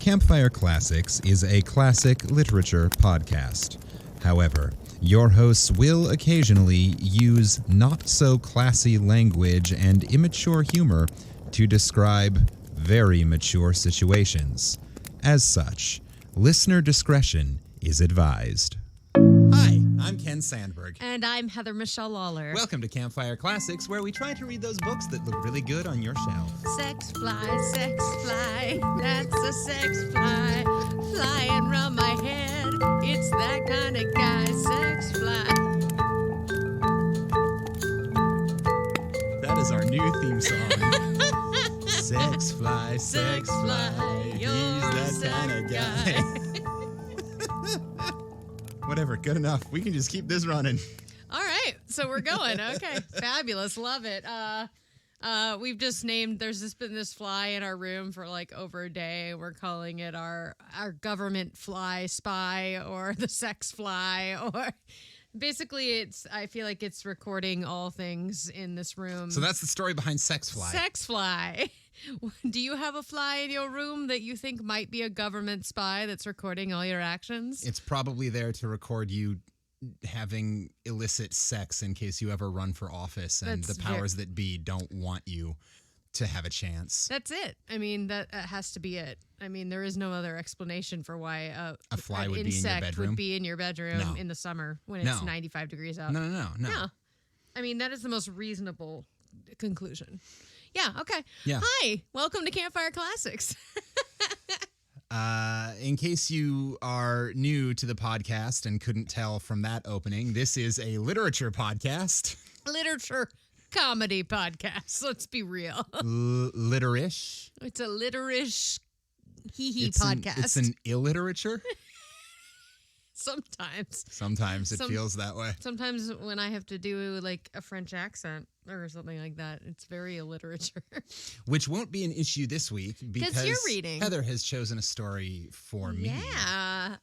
Campfire Classics is a classic literature podcast. However, your hosts will occasionally use not-so-classy language and immature humor to describe very mature situations. As such, listener discretion is advised. Hi, I'm Ken Sandberg. And I'm Heather Michelle Lawler. Welcome to Campfire Classics, where we try to read those books that look really good on your shelf. Sex fly, that's a sex fly, flying round my head. It's that kind of guy, sex fly. That is our new theme song. Sex fly, You're he's that kind of guy. Whatever, good enough. We can just keep this running. All right, so we're going. Okay, fabulous, love it. We've just named. There's been this fly in our room for like over a day. We're calling it our government fly spy or the sex fly or. Basically, I feel like it's recording all things in this room. So that's the story behind Sex Fly. Sex fly. Do you have a fly in your room that you think might be a government spy that's recording all your actions? It's probably there to record you having illicit sex in case you ever run for office and the powers that be don't want you to have a chance. That's it. I mean, that has to be it. I mean, there is no other explanation for why a fly would be in your bedroom in the summer when it's 95 degrees out. No. I mean, that is the most reasonable conclusion. Yeah, okay. Yeah. Hi, welcome to Campfire Classics. In case you are new to the podcast and couldn't tell from that opening, this is a literature podcast. Literature comedy podcast. Let's be real. Literish. It's a literish podcast. It's an illiterature. Sometimes it feels that way. Sometimes when I have to do like a French accent or something like that, it's very illiterature. Which won't be an issue this week because you're reading. Heather has chosen a story for me. Yeah.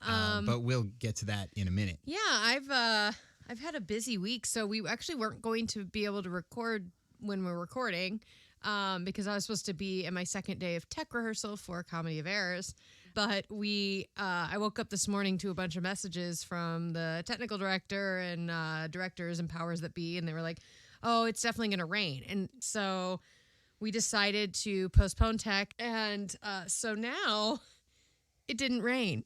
But we'll get to that in a minute. Yeah, I've had a busy week, so we actually weren't going to be able to record when we're recording because I was supposed to be in my second day of tech rehearsal for Comedy of Errors. But I woke up this morning to a bunch of messages from the technical director and directors and powers that be, and they were like, oh, it's definitely going to rain. And so we decided to postpone tech, and so now it didn't rain.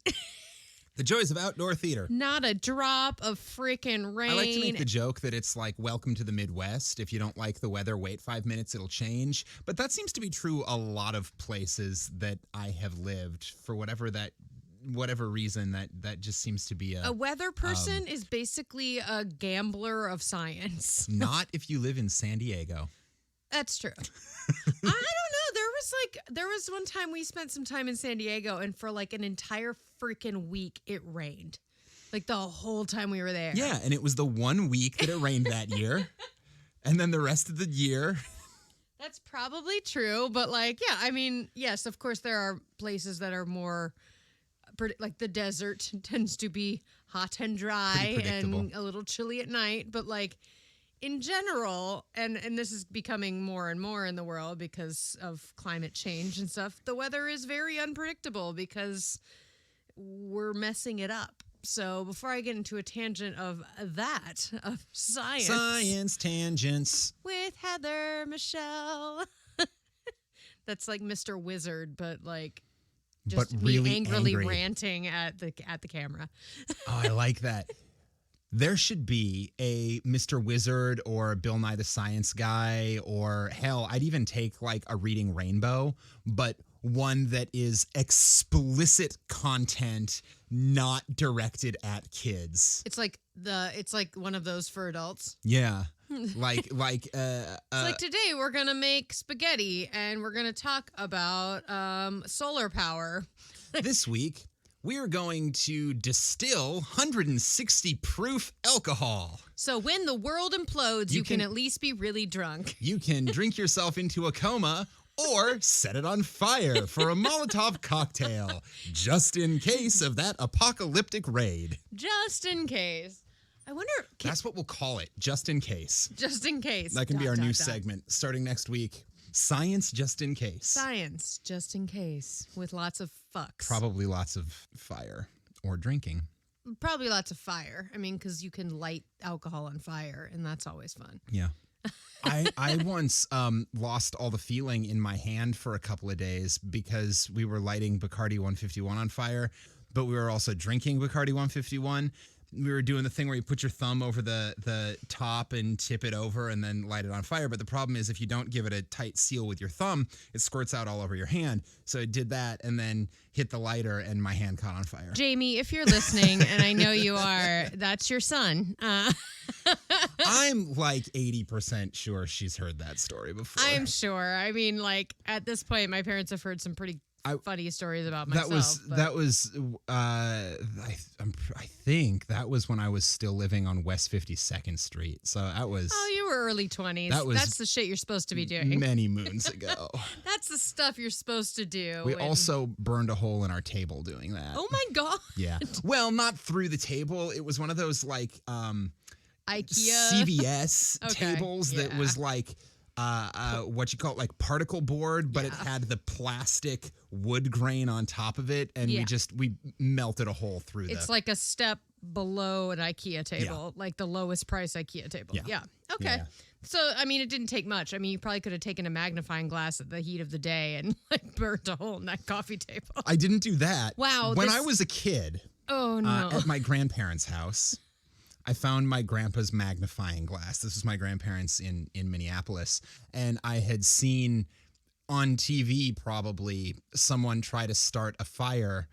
The joys of outdoor theater. Not a drop of freaking rain. I like to make the joke that it's like, welcome to the Midwest. If you don't like the weather, wait 5 minutes, it'll change. But that seems to be true a lot of places that I have lived. For whatever reason, that just sees to be a weather person is basically a gambler of science. Not if you live in San Diego. That's true. I don't know. There was one time we spent some time in San Diego, and for like an entire freaking week, it rained. Like the whole time we were there. Yeah, and it was the 1 week that it rained that year. And then the rest of the year. That's probably true. But like, yeah, I mean, yes, of course, there are places that are more, like the desert tends to be hot and dry and a little chilly at night. But like, in general, and this is becoming more and more in the world because of climate change and stuff, the weather is very unpredictable because we're messing it up. So before I get into a tangent of science. Science tangents. With Heather Michelle. That's like Mr. Wizard, but like just really angrily angry. Ranting at the camera. Oh, I like that. There should be a Mr. Wizard or Bill Nye the Science Guy, or hell, I'd even take like a Reading Rainbow, but one that is explicit content, not directed at kids. It's like one of those for adults. Yeah. It's like today we're going to make spaghetti and we're going to talk about solar power. This week we are going to distill 160 proof alcohol. So when the world implodes, you can at least be really drunk. You can drink yourself into a coma or set it on fire for a Molotov cocktail, just in case of that apocalyptic raid. Just in case. I wonder... That's what we'll call it, just in case. Just in case. That can be our new segment starting next week. Science just in case. Science, just in case, with lots of fucks. Probably lots of fire or drinking. Probably lots of fire. I mean, because you can light alcohol on fire, and that's always fun. Yeah. I once lost all the feeling in my hand for a couple of days because we were lighting Bacardi 151 on fire, but we were also drinking Bacardi 151. We were doing the thing where you put your thumb over the top and tip it over and then light it on fire. But the problem is if you don't give it a tight seal with your thumb, it squirts out all over your hand. So I did that and then hit the lighter and my hand caught on fire. Jamie, if you're listening, and I know you are, that's your son. I'm like 80% sure she's heard that story before. I'm sure. I mean, like, at this point, my parents have heard some pretty funny stories about myself. I think that was when I was still living on West 52nd Street. So that was. Oh, you were early 20s. That's the shit you're supposed to be doing. Many moons ago. That's the stuff you're supposed to do. We also burned a hole in our table doing that. Oh my God. Yeah. Well, not through the table. It was one of those like IKEA CVS tables that was like what you call it, like particle board, but it had the plastic wood grain on top of it, and we melted a hole through. It's like a step below an IKEA table, like the lowest price IKEA table. Yeah. Okay. Yeah. So, I mean, it didn't take much. I mean, you probably could have taken a magnifying glass at the heat of the day and like burnt a hole in that coffee table. I didn't do that. Wow. When I was a kid, at my grandparents' house, I found my grandpa's magnifying glass. This was my grandparents in Minneapolis. And I had seen on TV probably someone try to start a fire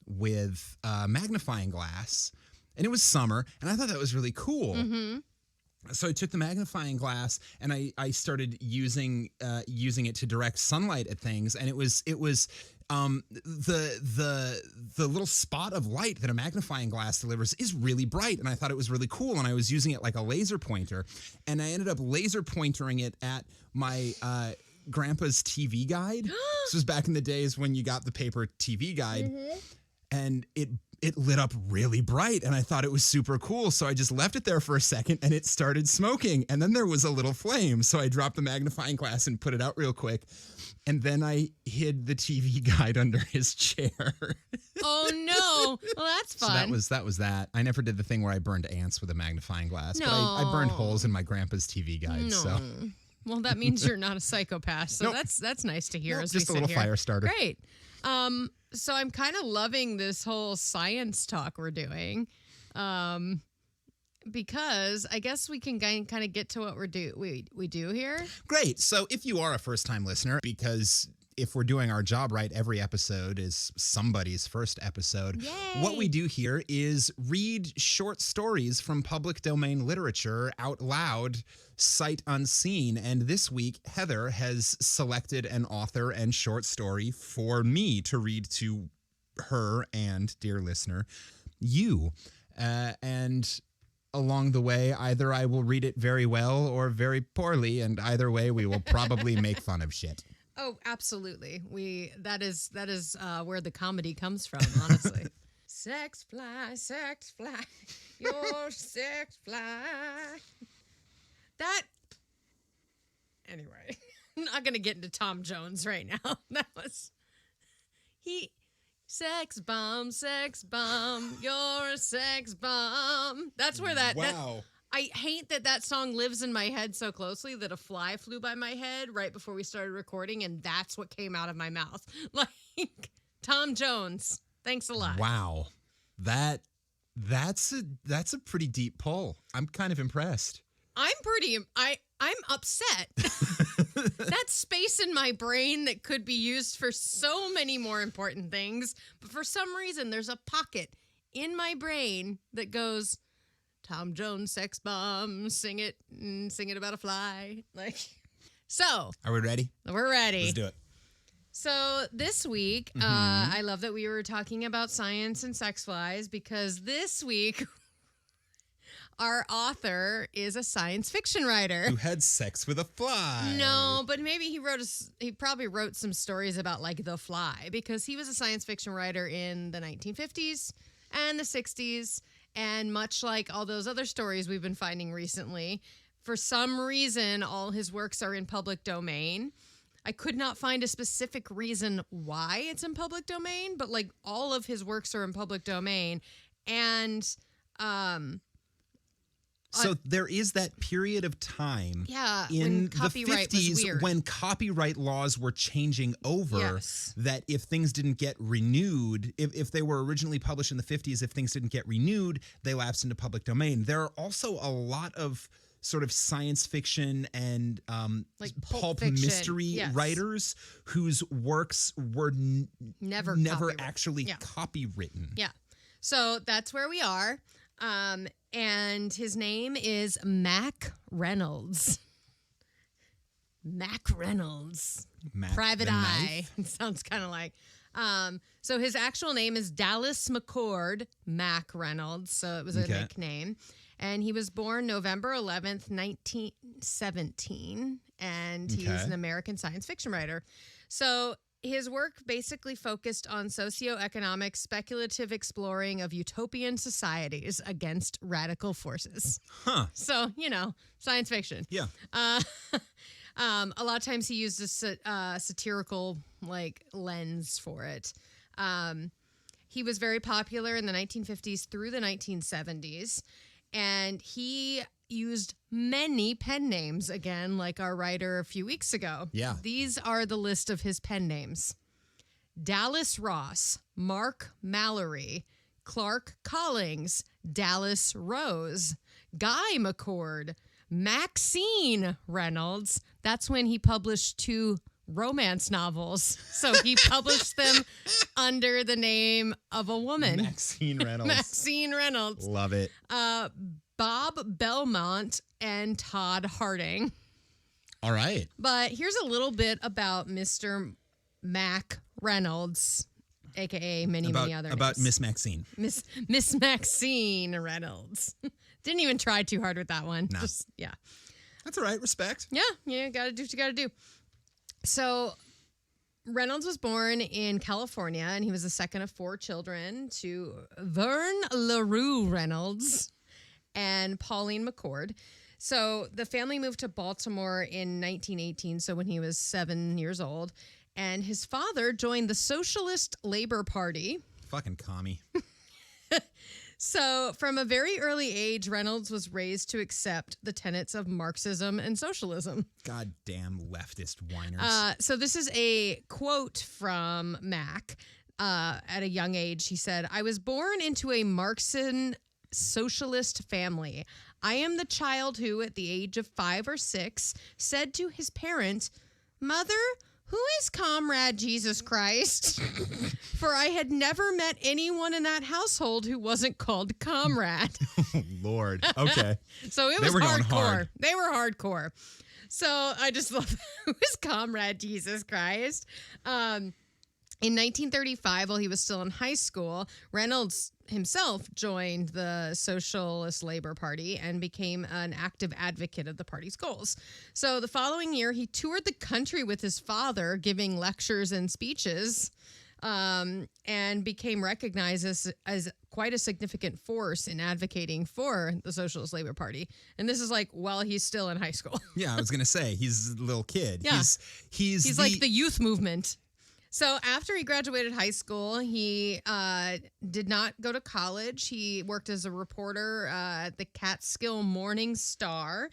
with a magnifying glass. And it was summer. And I thought that was really cool. Mm-hmm. So I took the magnifying glass and I started using it to direct sunlight at things. And it was the little spot of light that a magnifying glass delivers is really bright, and I thought it was really cool, and I was using it like a laser pointer, and I ended up laser pointering it at my grandpa's TV guide. This was back in the days when you got the paper TV guide, and it lit up really bright, and I thought it was super cool, so I just left it there for a second, and it started smoking, and then there was a little flame, so I dropped the magnifying glass and put it out real quick. And then I hid the TV guide under his chair. Oh, no. Well, that's fun. So that was that. I never did the thing where I burned ants with a magnifying glass. No. But I burned holes in my grandpa's TV guide. No. So. Well, that means you're not a psychopath. So that's nice to hear. Just a little fire starter. Great. So I'm kind of loving this whole science talk we're doing. Because I guess we can kind of get to what we do here. Great. So if you are a first-time listener, because if we're doing our job right, every episode is somebody's first episode. Yay. What we do here is read short stories from public domain literature out loud, sight unseen. And this week, Heather has selected an author and short story for me to read to her and, dear listener, you. And along the way, either I will read it very well or very poorly, and either way, we will probably make fun of shit. Oh, absolutely. That is where the comedy comes from, honestly. Sex fly, your sex fly. Anyway, I'm not gonna get into Tom Jones right now. Sex bomb, you're a sex bomb. That's where Wow. I hate that song lives in my head so closely that a fly flew by my head right before we started recording, and that's what came out of my mouth. Like, Tom Jones, thanks a lot. Wow. That's a pretty deep pull. I'm kind of impressed. I'm upset. That space in my brain that could be used for so many more important things, but for some reason there's a pocket in my brain that goes, Tom Jones, sex bomb, sing it about a fly. Like, so. Are we ready? We're ready. Let's do it. So this week, I love that we were talking about science and sex flies, because this week our author is a science fiction writer who had sex with a fly. No, but maybe he probably wrote some stories about like the fly, because he was a science fiction writer in the 1950s and the 60s. And much like all those other stories we've been finding recently, for some reason, all his works are in public domain. I could not find a specific reason why it's in public domain, but like all of his works are in public domain. And so there is that period of time in the 50s when copyright laws were changing over, that if things didn't get renewed, if they were originally published in the 50s, if things didn't get renewed, they lapsed into public domain. There are also a lot of sort of science fiction and like pulp fiction. mystery writers whose works were never actually copywritten. Yeah. So that's where we are. And his name is Mac Reynolds. Mac Reynolds. Private Eye. It sounds kind of like. So his actual name is Dallas McCord Mac Reynolds. So it was a nickname. And he was born November 11th, 1917. And he's an American science fiction writer. So his work basically focused on socioeconomic speculative exploring of utopian societies against radical forces. Huh. So, science fiction. Yeah. A lot of times he used a satirical lens for it. He was very popular in the 1950s through the 1970s. And he used many pen names, again, like our writer a few weeks ago. Yeah. These are the list of his pen names: Dallas Ross, Mark Mallory, Clark Collings, Dallas Rose, Guy McCord, Maxine Reynolds. That's when he published 2 romance novels. So he published them under the name of a woman. Maxine Reynolds. Maxine Reynolds. Love it. Bob Belmont and Todd Harding. All right. But here's a little bit about Mr. Mac Reynolds, a.k.a. many other names. About Miss Maxine. Miss Maxine Reynolds. Didn't even try too hard with that one. No. That's all right. Respect. Yeah, gotta do what you gotta do. So Reynolds was born in California, and he was the second of 4 children to Vern LaRue Reynolds and Pauline McCord. So the family moved to Baltimore in 1918, so when he was 7 years old, and his father joined the Socialist Labor Party. Fucking commie. So from a very early age, Reynolds was raised to accept the tenets of Marxism and socialism. Goddamn leftist whiners. So this is a quote from Mac. At a young age, he said, "I was born into a Marxian socialist family. I am the child who, at the age of 5 or 6, said to his parent, 'Mother, who is Comrade Jesus Christ?' For I had never met anyone in that household who wasn't called Comrade." Oh, Lord. Okay. So it was They were going hardcore. hard. They were hardcore. So I just love who is Comrade Jesus Christ. In 1935, while he was still in high school, Reynolds himself joined the Socialist Labor Party and became an active advocate of the party's goals. So the following year, he toured the country with his father, giving lectures and speeches, and became recognized as quite a significant force in advocating for the Socialist Labor Party. And this is while he's still in high school. Yeah, I was going to say, he's a little kid. Yeah. He's like the youth movement. So after he graduated high school, he did not go to college. He worked as a reporter at the Catskill Morning Star.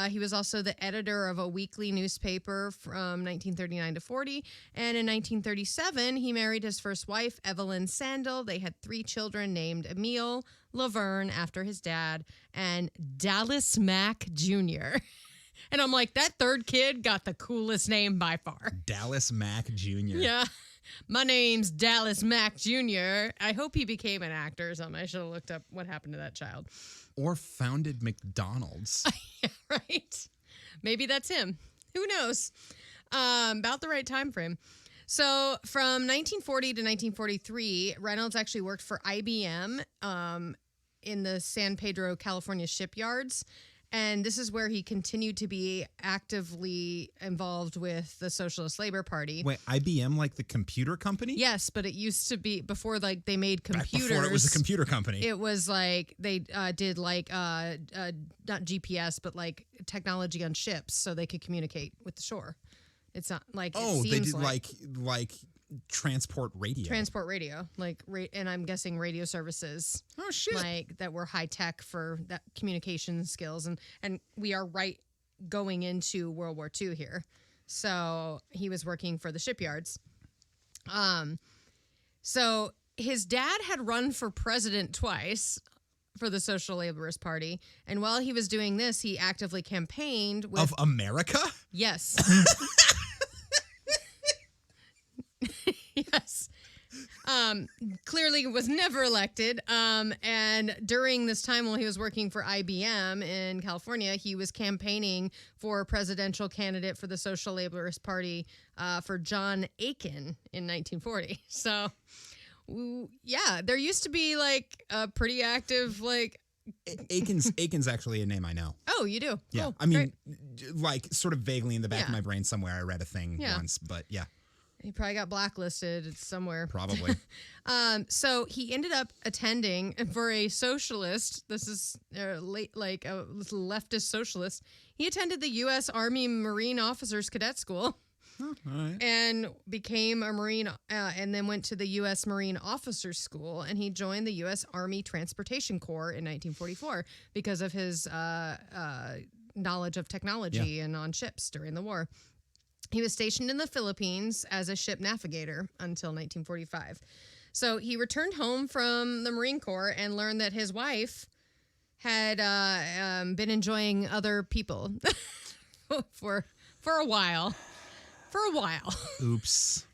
He was also the editor of a weekly newspaper from 1939 to 40. And in 1937, he married his first wife, Evelyn Sandel. They had 3 children named Emile, Laverne after his dad, and Dallas Mack Jr. And I'm like, that third kid got the coolest name by far. Dallas Mack Jr. Yeah. My name's Dallas Mack Jr. I hope he became an actor or something. I should have looked up what happened to that child. Or founded McDonald's. Yeah, right. Maybe that's him. Who knows? About the right time frame. So from 1940 to 1943, Reynolds actually worked for IBM in the San Pedro, California shipyards. And this is where he continued to be actively involved with the Socialist Labor Party. Wait, IBM, like the computer company? Yes, but it used to be before they made computers. Before it was a computer company. It was like they did not GPS, but like technology on ships so they could communicate with the shore. It's not like they did like transport radio. Transport radio, and I'm guessing radio services. Oh shit! Like that were high tech for that communication skills, and we are going into World War II here. So he was working for the shipyards. So his dad had run for president twice for the Social Laborist Party, and while he was doing this, he actively campaigned with of America. Yes. Yes. Clearly was never elected. And during this time while he was working for IBM in California, he was campaigning for a presidential candidate for the Social Laborist Party for John Aiken in 1940. So, yeah, there used to be like a pretty active Aiken's actually a name I know. Oh, you do? Yeah. Oh, I mean, like sort of vaguely in the back of my brain somewhere I read a thing once, but yeah. He probably got blacklisted somewhere. Probably. So he ended up attending for a socialist. This is like a leftist socialist. He attended the U.S. Army Marine Officers Cadet School. Oh, all right. And became a Marine, and then went to the U.S. Marine Officers School, and he joined the U.S. Army Transportation Corps in 1944 because of his knowledge of technology and on ships during the war. He was stationed in the Philippines as a ship navigator until 1945. So he returned home from the Marine Corps and learned that his wife had been enjoying other people for a while. Oops.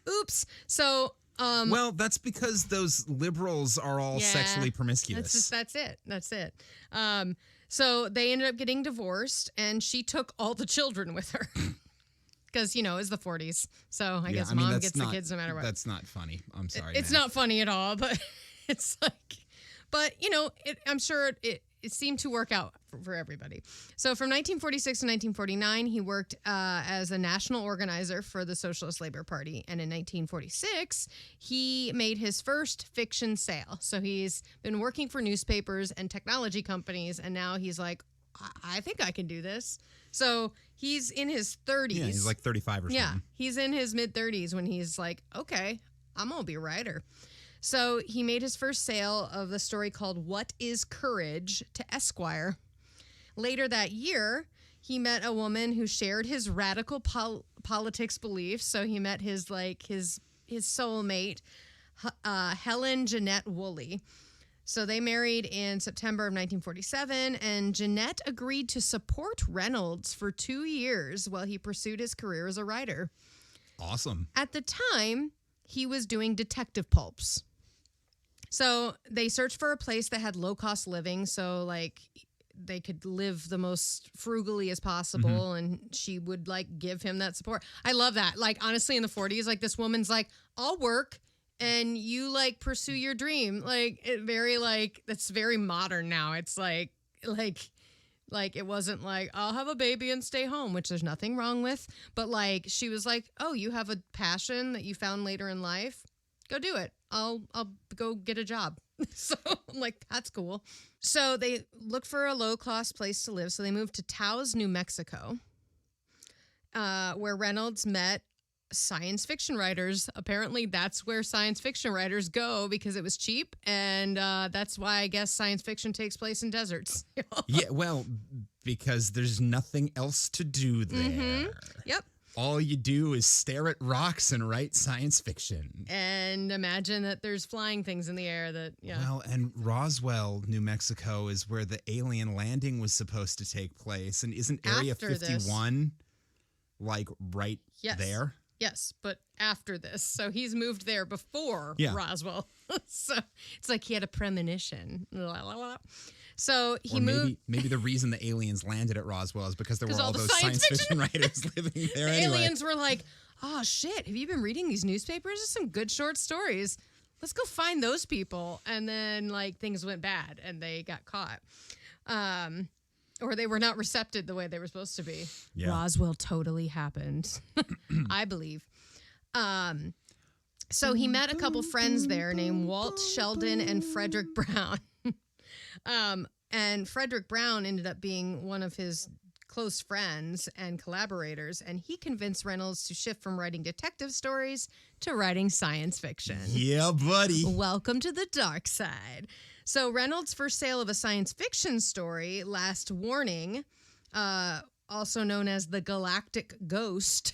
So, well, that's because those liberals are all sexually promiscuous. That's it. So they ended up getting divorced, and she took all the children with her. Because, it's the 40s. So I guess mom gets the kids no matter what. That's not funny. I'm sorry. It's not funny at all, but it's like, I'm sure it seemed to work out for everybody. So from 1946 to 1949, he worked as a national organizer for the Socialist Labor Party. And in 1946, he made his first fiction sale. So he's been working for newspapers and technology companies. And now he's like, I think I can do this. So he's in his 30s. Yeah, he's like 35 or something. Yeah, he's in his mid-30s when he's like, okay, I'm going to be a writer. So he made his first sale of the story called What is Courage to Esquire. Later that year, he met a woman who shared his radical politics beliefs. So he met his soulmate, Helen Jeanette Woolley. So they married in September of 1947, and Jeanette agreed to support Reynolds for 2 years while he pursued his career as a writer. Awesome. At the time, he was doing detective pulps. So they searched for a place that had low-cost living, so like they could live the most frugally as possible, and she would like give him that support. I love that. Like honestly, in the 40s, like this woman's like, I'll work and you like pursue your dream. Like that's very modern now. It's like it wasn't like, I'll have a baby and stay home, which there's nothing wrong with. But like, she was like, oh, you have a passion that you found later in life? Go do it. I'll go get a job. So I'm like, that's cool. So they looked for a low-cost place to live. So they moved to Taos, New Mexico, where Reynolds met science fiction writers. Apparently that's where science fiction writers go because it was cheap, and that's why I guess science fiction takes place in deserts. Yeah, well, because there's nothing else to do there. Yep. All you do is stare at rocks and write science fiction. And imagine that there's flying things in the air that, Well, and Roswell, New Mexico is where the alien landing was supposed to take place. And isn't Area 51 like right there? Yes, but after this. So he's moved there before Roswell. So it's like he had a premonition. So he moved. Maybe the reason the aliens landed at Roswell is because there were all those science fiction writers living there anyway. Aliens were like, oh, shit, have you been reading these newspapers? There's some good short stories. Let's go find those people. And then, like, things went bad and they got caught. Or they were not recepted the way they were supposed to be. Yeah. Roswell totally happened, I believe. So he met a couple friends there named Walt Sheldon and Frederick Brown. And Frederick Brown ended up being one of his close friends and collaborators, and he convinced Reynolds to shift from writing detective stories to writing science fiction. Yeah, buddy. Welcome to the dark side. So Reynolds' first sale of a science fiction story, Last Warning, also known as The Galactic Ghost,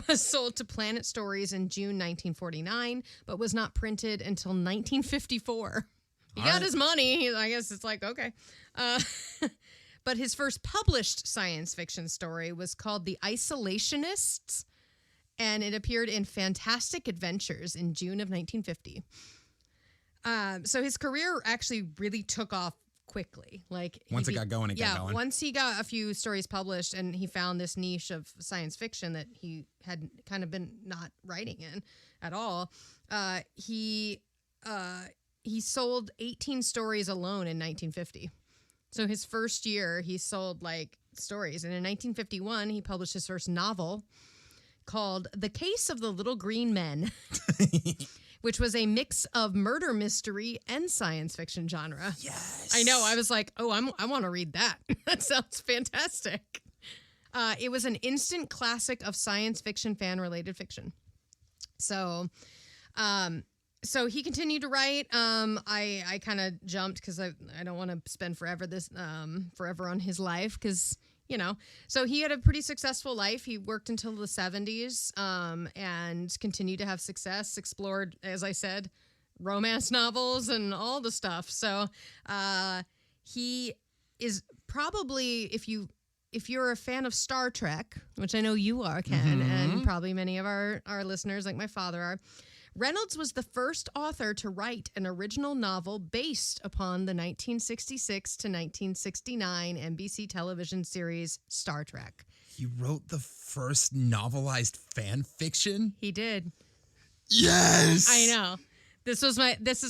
was sold to Planet Stories in June 1949, but was not printed until 1954. He got his money. I guess it's like, okay. But his first published science fiction story was called The Isolationists, and it appeared in Fantastic Adventures in June of 1950. So his career actually really took off quickly. Once it got going, got going. Once he got a few stories published and he found this niche of science fiction that he had kind of been not writing in at all, he sold 18 stories alone in 1950. So his first year, he sold stories. And in 1951, he published his first novel called The Case of the Little Green Men, which was a mix of murder mystery and science fiction genre. Yes. I know. I was like, oh, I want to read that. That sounds fantastic. It was an instant classic of science fiction fan-related fiction. So he continued to write. I kind of jumped because I don't want to spend forever on his life because, So he had a pretty successful life. He worked until the 70s and continued to have success, explored, as I said, romance novels and all the stuff. So he is probably, if you're a fan of Star Trek, which I know you are, Ken, and probably many of our listeners like my father are, Reynolds was the first author to write an original novel based upon the 1966 to 1969 NBC television series Star Trek. He wrote the first novelized fan fiction? He did. Yes! I know. This is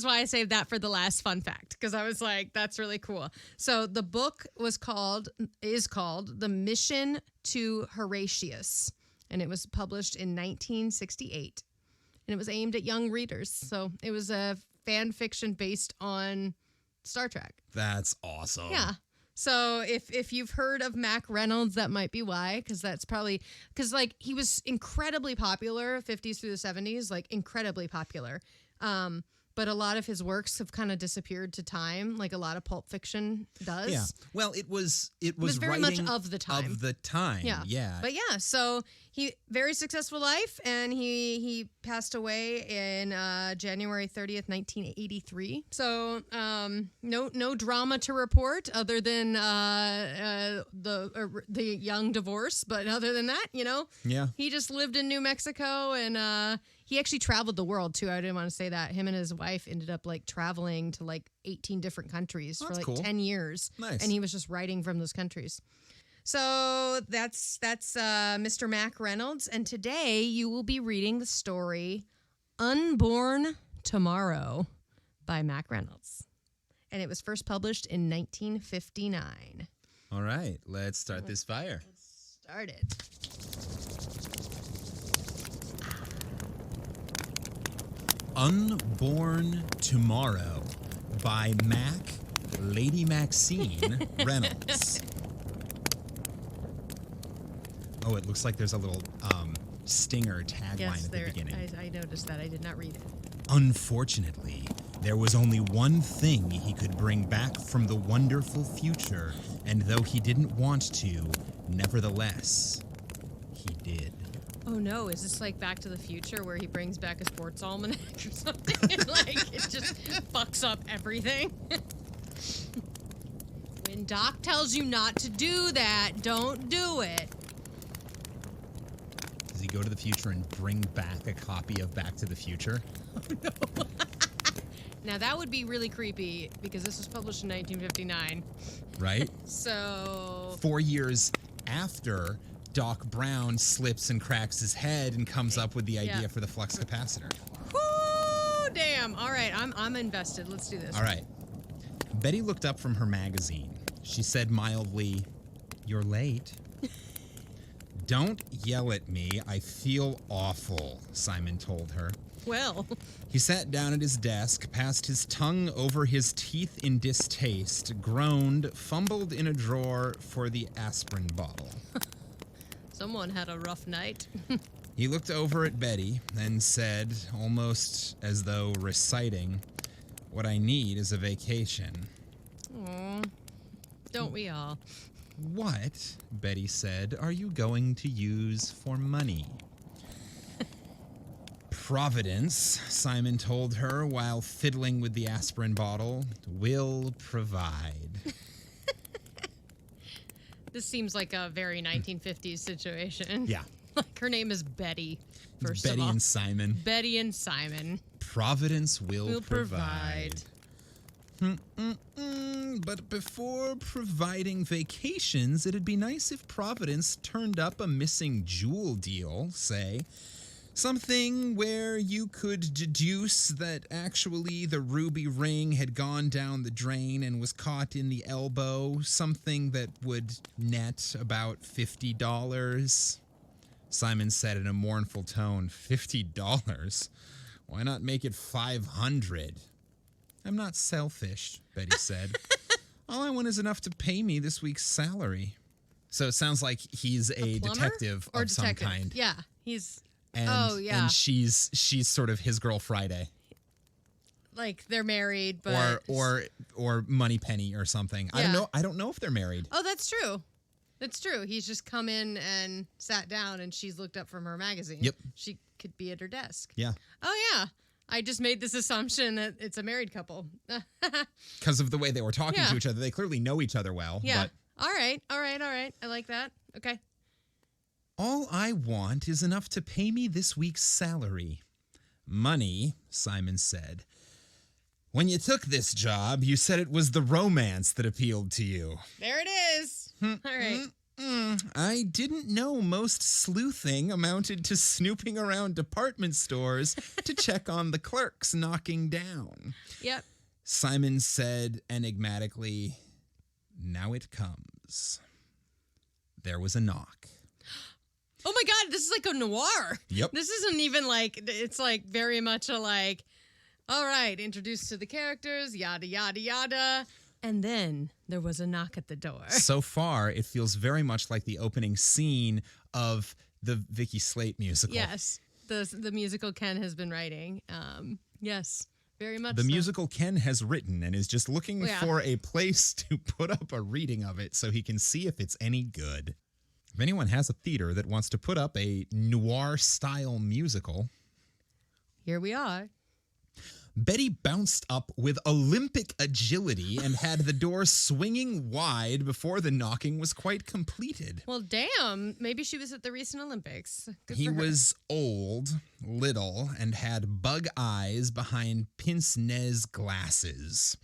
why I saved that for the last fun fact, because I was like, that's really cool. So the book is called The Mission to Horatius, and it was published in 1968. And it was aimed at young readers. So it was a fan fiction based on Star Trek. That's awesome. Yeah. So if you've heard of Mac Reynolds, that might be why, because he was incredibly popular 50s through the 70s, incredibly popular. But a lot of his works have kind of disappeared to time, like a lot of pulp fiction does. Yeah. Well, it was very much of the time. Of the time. Yeah. But yeah, so he very successful life, and he passed away in January 30th, 1983. So no drama to report other than the young divorce. But other than that, yeah, he just lived in New Mexico, and he actually traveled the world too. I didn't want to say that. Him and his wife ended up traveling to 18 different countries for cool. 10 years. Nice. And he was just writing from those countries. So that's Mr. Mac Reynolds. And today you will be reading the story Unborn Tomorrow by Mac Reynolds. And it was first published in 1959. All right, let's start this fire. Let's start it. Unborn Tomorrow by Lady Maxine Reynolds. Oh, it looks like there's a little stinger tagline at the beginning. I noticed that. I did not read it. Unfortunately, there was only one thing he could bring back from the wonderful future, and though he didn't want to, nevertheless, he did. Oh no, is this Back to the Future where he brings back a sports almanac or something? It just fucks up everything? When Doc tells you not to do that, don't do it. Does he go to the future and bring back a copy of Back to the Future? Oh no. Now that would be really creepy because this was published in 1959. Right? So 4 years after Doc Brown slips and cracks his head and comes up with the idea for the flux capacitor. Whoo, damn. All right, I'm invested. Let's do this. All right. Betty looked up from her magazine. She said mildly, "You're late." "Don't yell at me. I feel awful," Simon told her. Well. He sat down at his desk, passed his tongue over his teeth in distaste, groaned, fumbled in a drawer for the aspirin bottle. Someone had a rough night. He looked over at Betty and said, almost as though reciting, "What I need is a vacation." Aw, don't we all? "What," Betty said, "are you going to use for money?" "Providence," Simon told her while fiddling with the aspirin bottle, "will provide." This seems like a very 1950s situation. Yeah. Like her name is Betty, first Betty of all. and Simon. Betty and Simon. Providence will provide. But before providing vacations, it'd be nice if Providence turned up a missing jewel deal, say. Something where you could deduce that actually the ruby ring had gone down the drain and was caught in the elbow. Something that would net about $50. Simon said in a mournful tone, $50? Why not make it $500? "I'm not selfish," Betty said. "All I want is enough to pay me this week's salary." So it sounds like he's a detective of some kind. Yeah, he's... And, and she's sort of his girl Friday. Like they're married, but... Or Moneypenny or something. Yeah. I don't know if they're married. Oh, that's true. That's true. He's just come in and sat down and she's looked up from her magazine. Yep. She could be at her desk. Yeah. Oh, yeah. I just made this assumption that it's a married couple. Because of the way they were talking to each other. They clearly know each other well. Yeah. But All right. I like that. Okay. "All I want is enough to pay me this week's salary." "Money," Simon said. "When you took this job, you said it was the romance that appealed to you." There it is. All right. "I didn't know most sleuthing amounted to snooping around department stores to check on the clerks knocking down." Yep. Simon said enigmatically, "Now it comes." There was a knock. Oh my God, this is like a noir. Yep. This isn't even like, it's like very much a like, all right, introduced to the characters, yada, yada, yada. And then there was a knock at the door. So far, it feels very much like the opening scene of the Vicky Slate musical. Yes, the musical Ken has been writing. Yes, very much The musical Ken has written and is just looking for a place to put up a reading of it so he can see if it's any good. If anyone has a theater that wants to put up a noir-style musical... Here we are. Betty bounced up with Olympic agility and had the door swinging wide before the knocking was quite completed. Well, damn. Maybe she was at the recent Olympics. He was old, little, and had bug eyes behind pince-nez glasses.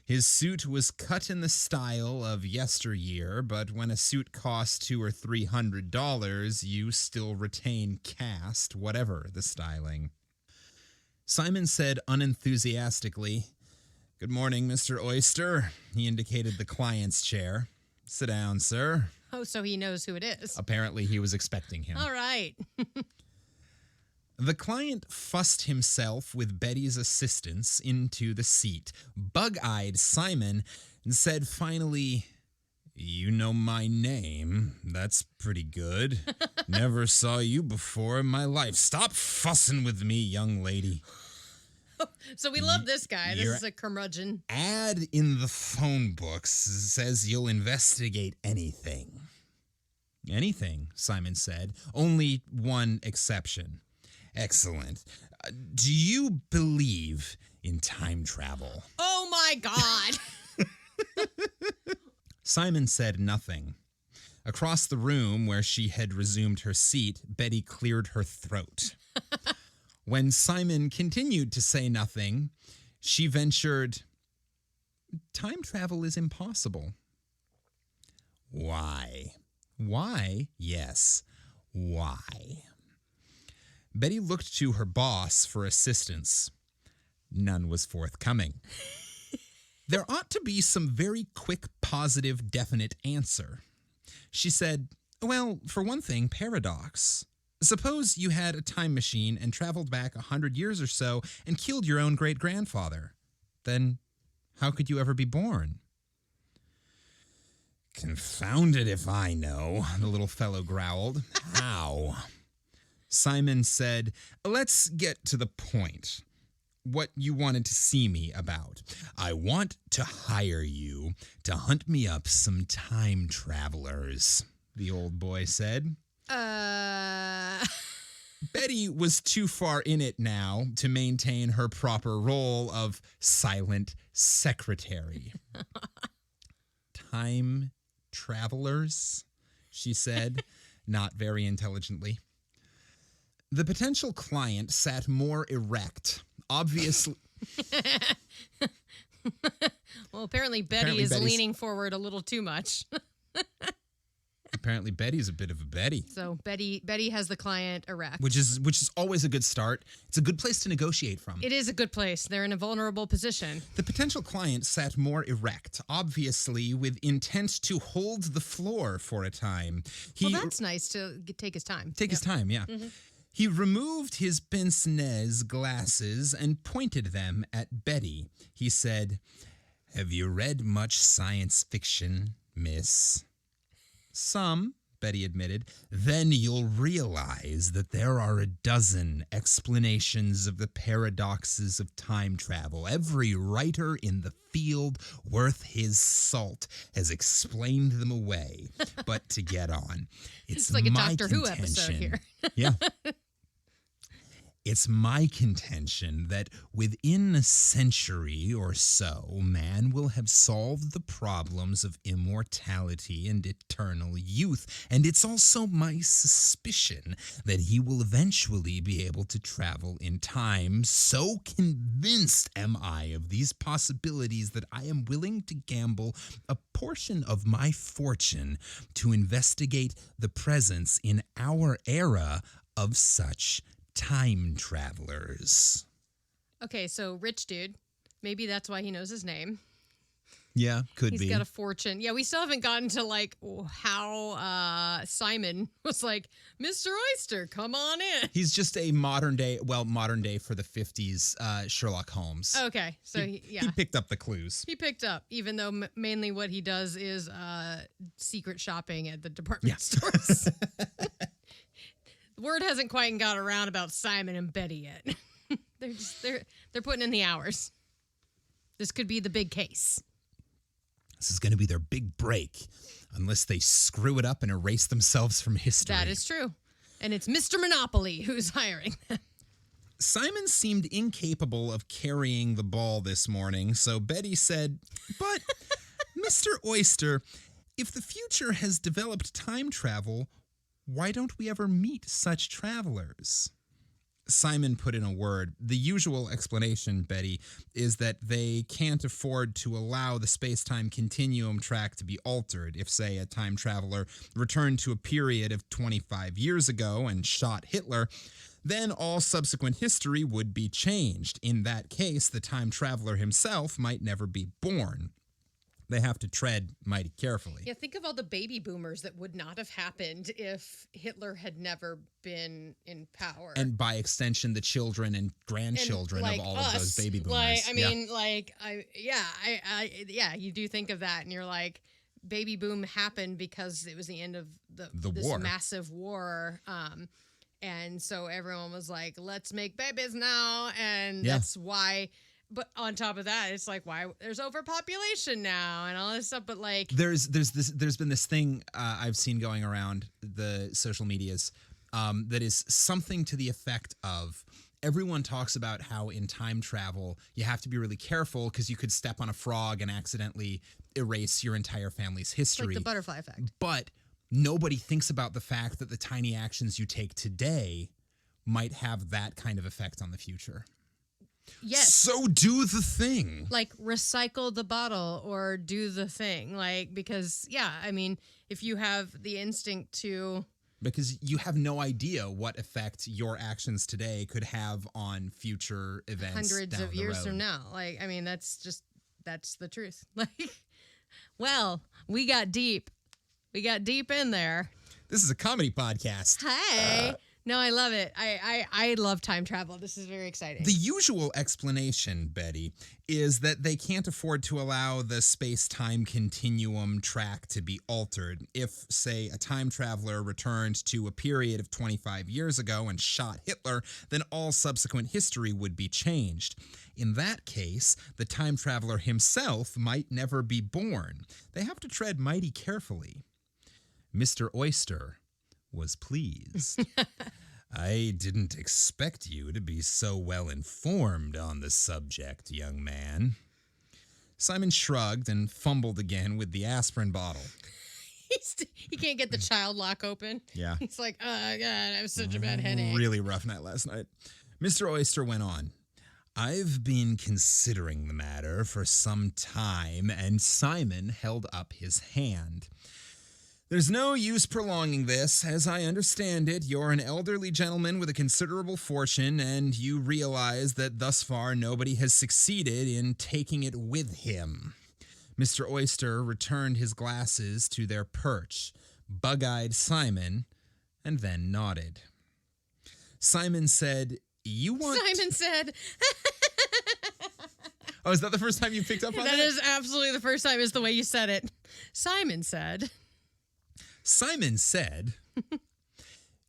His suit was cut in the style of yesteryear, but when a suit costs $200 or $300, you still retain caste, whatever the styling. Simon said unenthusiastically, "Good morning, Mr. Oyster." He indicated the client's chair. "Sit down, sir." Oh, so he knows who it is. Apparently he was expecting him. All right. The client fussed himself with Betty's assistance into the seat, bug-eyed Simon, and said finally, "You know my name. That's pretty good. Never saw you before in my life. Stop fussing with me, young lady." So we love this guy. This is a curmudgeon. "Ad in the phone books says you'll investigate anything." "Anything," Simon said. "Only one exception." "Excellent. Do you believe in time travel?" Oh my God. Simon said nothing. Across the room where she had resumed her seat, Betty cleared her throat. When Simon continued to say nothing, she ventured, "Time travel is impossible." "Why?" "Why? Yes. Why?" Betty looked to her boss for assistance. None was forthcoming. There ought to be some very quick, positive, definite answer. She said, "Well, for one thing, paradox. Suppose you had a time machine and traveled back 100 years or so and killed your own great-grandfather. Then how could you ever be born? Confounded if I know, the little fellow growled. How? Simon said, let's get to the point. What you wanted to see me about. I want to hire you to hunt me up some time travelers, the old boy said. Betty was too far in it now to maintain her proper role of silent secretary. Time travelers, she said, not very intelligently. The potential client sat more erect, obviously. Well, apparently Betty's leaning forward a little too much. Apparently Betty's a bit of a Betty. So Betty has the client erect. Which is always a good start. It's a good place to negotiate from. It is a good place. They're in a vulnerable position. The potential client sat more erect, obviously with intent to hold the floor for a time. Well, that's nice to take his time. His time, yeah. Mm-hmm. He removed his pince-nez glasses and pointed them at Betty. He said, "Have you read much science fiction, miss?" "Some," Betty admitted. "Then you'll realize that there are a dozen explanations of the paradoxes of time travel. Every writer in the field worth his salt has explained them away. But to get on, it's like a my Doctor Who episode here. Yeah. It's my contention that within a century or so, man will have solved the problems of immortality and eternal youth. And it's also my suspicion that he will eventually be able to travel in time. So convinced am I of these possibilities that I am willing to gamble a portion of my fortune to investigate the presence in our era of such time travelers." Okay, so rich dude. Maybe that's why he knows his name. Yeah, could be. He's got a fortune. Yeah, we still haven't gotten to like how Simon was like, "Mr. Oyster, come on in." He's just a modern day for the 50s Sherlock Holmes. Okay, so he picked up the clues. He picked up, even though mainly what he does is secret shopping at the department stores. Word hasn't quite got around about Simon and Betty yet. they're putting in the hours. This could be the big case. This is going to be their big break, unless they screw it up and erase themselves from history. That is true. And it's Mr. Monopoly who's hiring them. Simon seemed incapable of carrying the ball this morning, so Betty said, "But, Mr. Oyster, if the future has developed time travel, why don't we ever meet such travelers?" Simon put in a word. "The usual explanation, Betty, is that they can't afford to allow the space-time continuum track to be altered. If, say, a time traveler returned to a period of 25 years ago and shot Hitler, then all subsequent history would be changed. In that case, the time traveler himself might never be born. They have to tread mighty carefully." Yeah, think of all the baby boomers that would not have happened if Hitler had never been in power. And by extension, the children and grandchildren of all of those baby boomers. You do think of that and you're like, baby boom happened because it was the end of this war. Massive war. And so everyone was like, let's make babies now. And that's why... But on top of that, it's like, why there's overpopulation now and all this stuff. But like, there's been this thing I've seen going around the social medias that is something to the effect of, everyone talks about how in time travel you have to be really careful because you could step on a frog and accidentally erase your entire family's history. Like the butterfly effect. But nobody thinks about the fact that the tiny actions you take today might have that kind of effect on the future. Yes. So do the thing. Like recycle the bottle or do the thing. Like, because, if you have the instinct to... Because you have no idea what effect your actions today could have on future events hundreds of years from now. Like, that's the truth. Like, well, we got deep. We got deep in there. This is a comedy podcast. Hey. No, I love it. I love time travel. This is very exciting. The usual explanation, Betty, is that they can't afford to allow the space-time continuum track to be altered. If, say, a time traveler returned to a period of 25 years ago and shot Hitler, then all subsequent history would be changed. In that case, the time traveler himself might never be born. They have to tread mighty carefully. Mr. Oyster was pleased. I didn't expect you to be so well informed on the subject, young man. Simon shrugged and fumbled again with the aspirin bottle. He can't get the child lock open. Yeah. He's like, oh, God, I have such a bad headache. Really rough night last night. Mr. Oyster went on. I've been considering the matter for some time, and Simon held up his hand. There's no use prolonging this. As I understand it, you're an elderly gentleman with a considerable fortune, and you realize that thus far nobody has succeeded in taking it with him. Mr. Oyster returned his glasses to their perch, bug-eyed Simon, and then nodded. Simon said, Simon said... Oh, is that the first time you picked up on that? That is absolutely the first time, is the way you said it. Simon said... Simon said,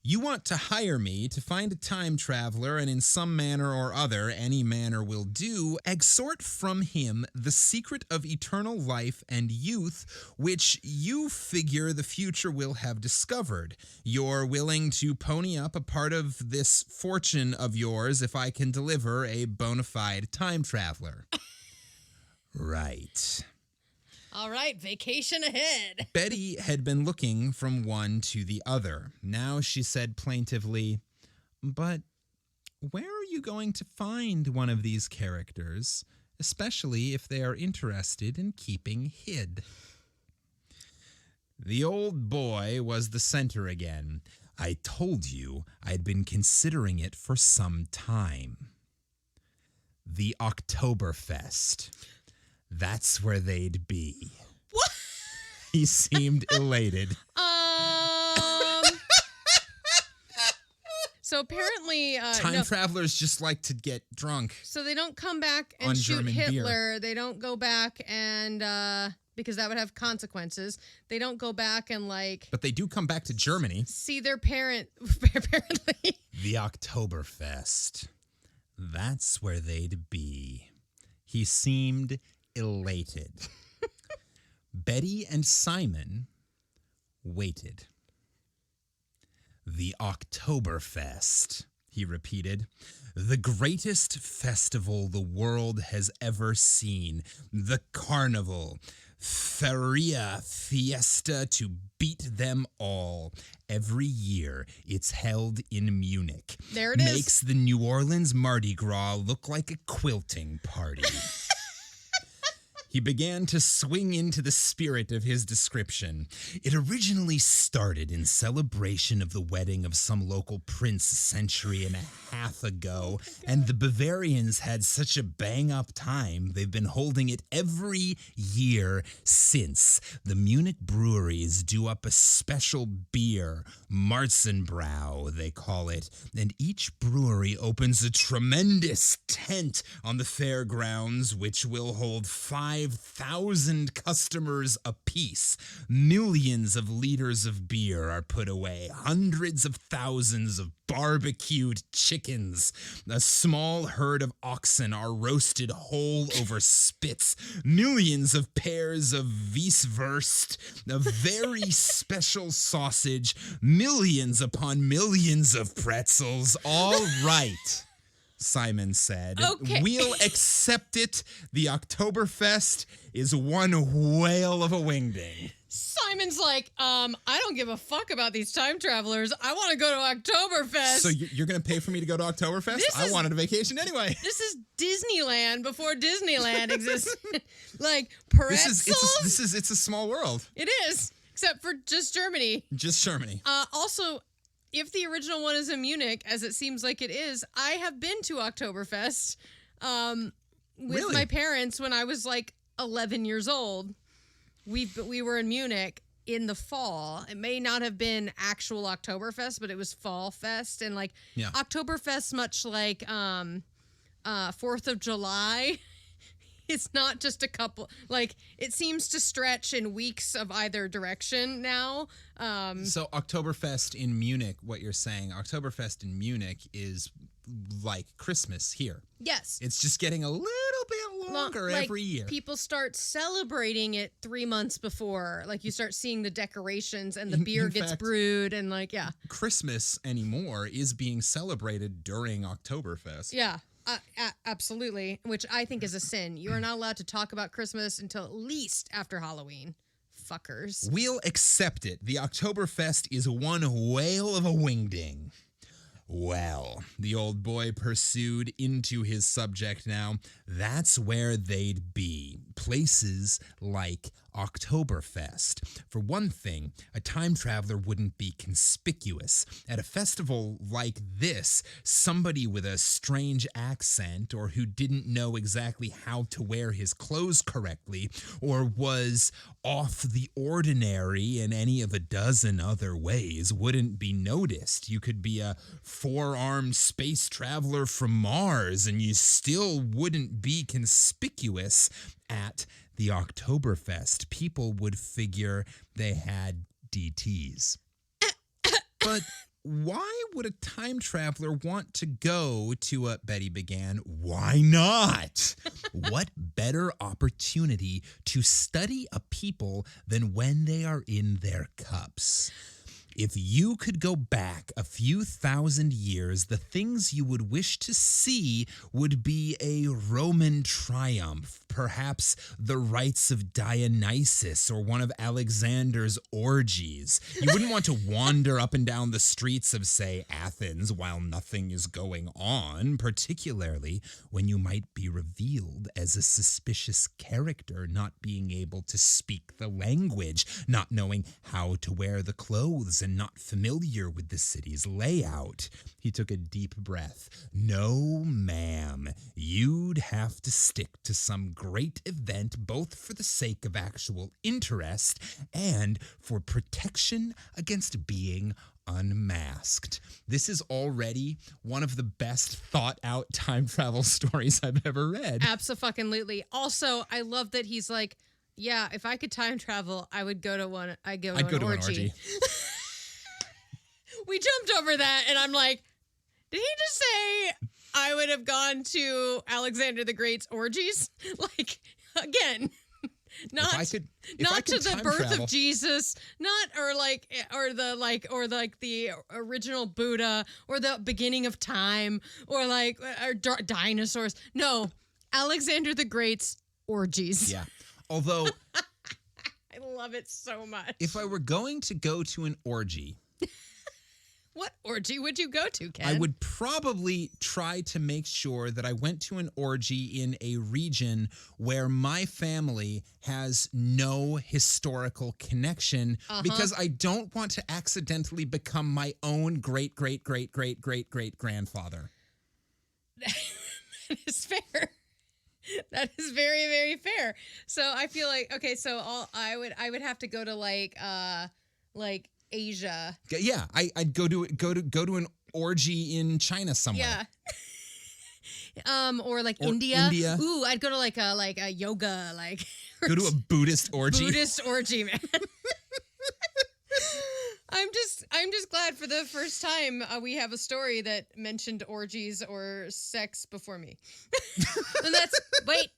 you want to hire me to find a time traveler and in some manner or other, any manner will do, extort from him the secret of eternal life and youth, which you figure the future will have discovered. You're willing to pony up a part of this fortune of yours if I can deliver a bona fide time traveler. Right. All right, vacation ahead. Betty had been looking from one to the other. Now she said plaintively, but where are you going to find one of these characters, especially if they are interested in keeping hid? The old boy was the center again. I told you I'd been considering it for some time. The Oktoberfest. That's where they'd be. What? He seemed elated. So apparently... Time travelers just like to get drunk. So they don't come back and shoot German Hitler. Beer. They don't go back and... because that would have consequences. They don't go back and But they do come back to Germany. See their parent, apparently. The Oktoberfest. That's where they'd be. He seemed elated. Betty and Simon waited. The Oktoberfest, he repeated. The greatest festival the world has ever seen. The carnival. Feria, fiesta to beat them all. Every year, it's held in Munich. There it is. Makes the New Orleans Mardi Gras look like a quilting party. He began to swing into the spirit of his description. It originally started in celebration of the wedding of some local prince a century and a half ago, and the Bavarians had such a bang-up time, they've been holding it every year since. The Munich breweries do up a special beer, Marzenbrau, they call it, and each brewery opens a tremendous tent on the fairgrounds, which will hold 5,000 customers apiece. Millions of liters of beer are put away. Hundreds of thousands of barbecued chickens. A small herd of oxen are roasted whole over spits. Millions of pairs of Weisswurst, a very special sausage. Millions upon millions of pretzels. All right. Simon said. Okay. We'll accept it. The Oktoberfest is one whale of a wingding. Simon's like, I don't give a fuck about these time travelers. I want to go to Oktoberfest. So you're going to pay for me to go to Oktoberfest? I wanted a vacation anyway. This is Disneyland before Disneyland exists. Like, pretzels? It's a small world. It is, except for just Germany. Just Germany. Also, if the original one is in Munich, as it seems like it is, I have been to Oktoberfest with my parents when I was like 11 years old. We were in Munich, in the fall. It may not have been actual Oktoberfest, but it was Fall Fest. And like Oktoberfest, much like 4th of July, it's not just a couple, like it seems to stretch in weeks of either direction now. So Oktoberfest in Munich, what you're saying, Oktoberfest in Munich is like Christmas here. Yes. It's just getting a little bit longer every year. People start celebrating it 3 months before. Like you start seeing the decorations and the beer gets brewed and like, Christmas anymore is being celebrated during Oktoberfest. Yeah. Absolutely, which I think is a sin. You are not allowed to talk about Christmas until at least after Halloween. Fuckers. We'll accept it. The Oktoberfest is one whale of a wingding. Well, the old boy pursued into his subject now. That's where they'd be. Places like Oktoberfest. For one thing, a time traveler wouldn't be conspicuous. At a festival like this, somebody with a strange accent or who didn't know exactly how to wear his clothes correctly or was off the ordinary in any of a dozen other ways wouldn't be noticed. You could be a four-armed space traveler from Mars and you still wouldn't be conspicuous at the Oktoberfest. People would figure they had DTs. But why would a time traveler want to go to a... Betty began, why not? What better opportunity to study a people than when they are in their cups? If you could go back a few thousand years, the things you would wish to see would be a Roman triumph, perhaps the rites of Dionysus or one of Alexander's orgies. You wouldn't want to wander up and down the streets of, say, Athens while nothing is going on, particularly when you might be revealed as a suspicious character, not being able to speak the language, not knowing how to wear the clothes, and not familiar with the city's layout. He took a deep breath. No, ma'am. You'd have to stick to some great event, both for the sake of actual interest and for protection against being unmasked. This is already one of the best thought out time travel stories I've ever read. Abso-fucking-lutely. Also, I love that he's like, yeah, if I could time travel, I would go to one. I'd go to an orgy. We jumped over that, and I'm like, did he just say I would have gone to Alexander the Great's orgies? Like, again, not to the birth of Jesus, or the original Buddha, or the beginning of time, or dinosaurs. No, Alexander the Great's orgies. Yeah, although I love it so much. If I were going to go to an orgy. What orgy would you go to, Ken? I would probably try to make sure that I went to an orgy in a region where my family has no historical connection because I don't want to accidentally become my own great-great-great-great-great-great-grandfather. That is fair. That is very, very fair. So I feel like, okay, so I would have to go to like Asia. Yeah, I'd go to an orgy in China somewhere. Yeah. Or India. Ooh, I'd go to like a yoga go to a Buddhist orgy. Buddhist orgy, man. I'm just glad for the first time we have a story that mentioned orgies or sex before me. And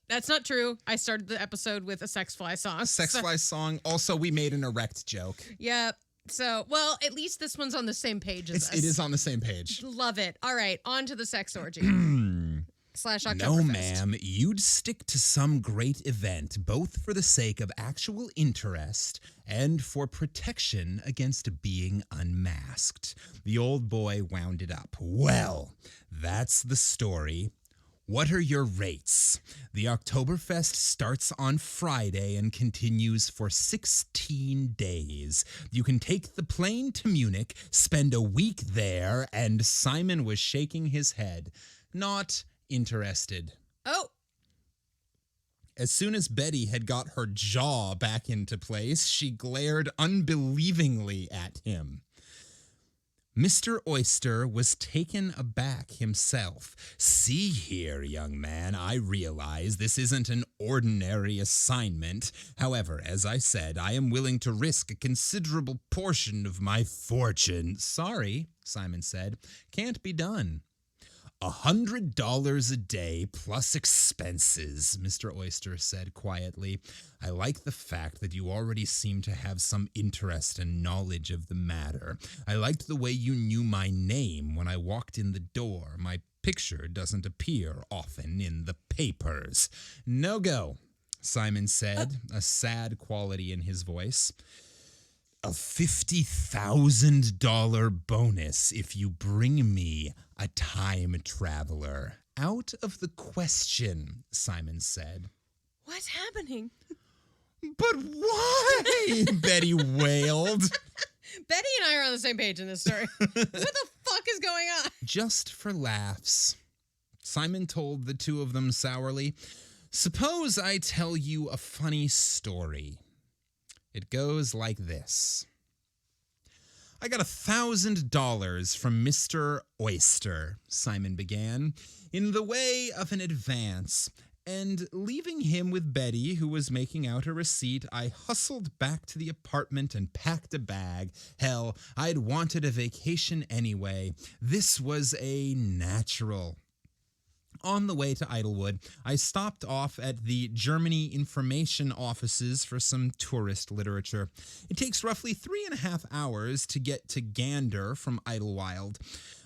that's not true. I started the episode with a sex fly song. Fly song. Also, we made an erect joke. Yeah. So, well, at least this one's on the same page as us. It is on the same page. Love it. All right, on to the sex orgy. /Oktoberfest. No, ma'am. You'd stick to some great event, both for the sake of actual interest and for protection against being unmasked. The old boy wound it up. Well, that's the story. What are your rates? The Oktoberfest starts on Friday and continues for 16 days. You can take the plane to Munich, spend a week there, and Simon was shaking his head. Not interested. Oh. As soon as Betty had got her jaw back into place, she glared unbelievingly at him. Mr. Oyster was taken aback himself. "See here, young man, I realize this isn't an ordinary assignment. However, as I said, I am willing to risk a considerable portion of my fortune." "Sorry," Simon said, "can't be done." $100 a day plus expenses, Mr. Oyster said quietly. "I like the fact that you already seem to have some interest and knowledge of the matter. I liked the way you knew my name when I walked in the door. My picture doesn't appear often in the papers." "No go," Simon said, a sad quality in his voice. "A $50,000 bonus if you bring me a time traveler." "Out of the question," Simon said. "What's happening?" "But why?" Betty wailed. Betty and I are on the same page in this story. What the fuck is going on? "Just for laughs," Simon told the two of them sourly. "Suppose I tell you a funny story. It goes like this. I got $1,000 from Mr. Oyster," Simon began, "in the way of an advance, and leaving him with Betty, who was making out a receipt, I hustled back to the apartment and packed a bag. Hell, I'd wanted a vacation anyway. This was a natural. On the way to Idlewood, I stopped off at the Germany information offices for some tourist literature. It takes roughly 3.5 hours to get to Gander from Idlewild.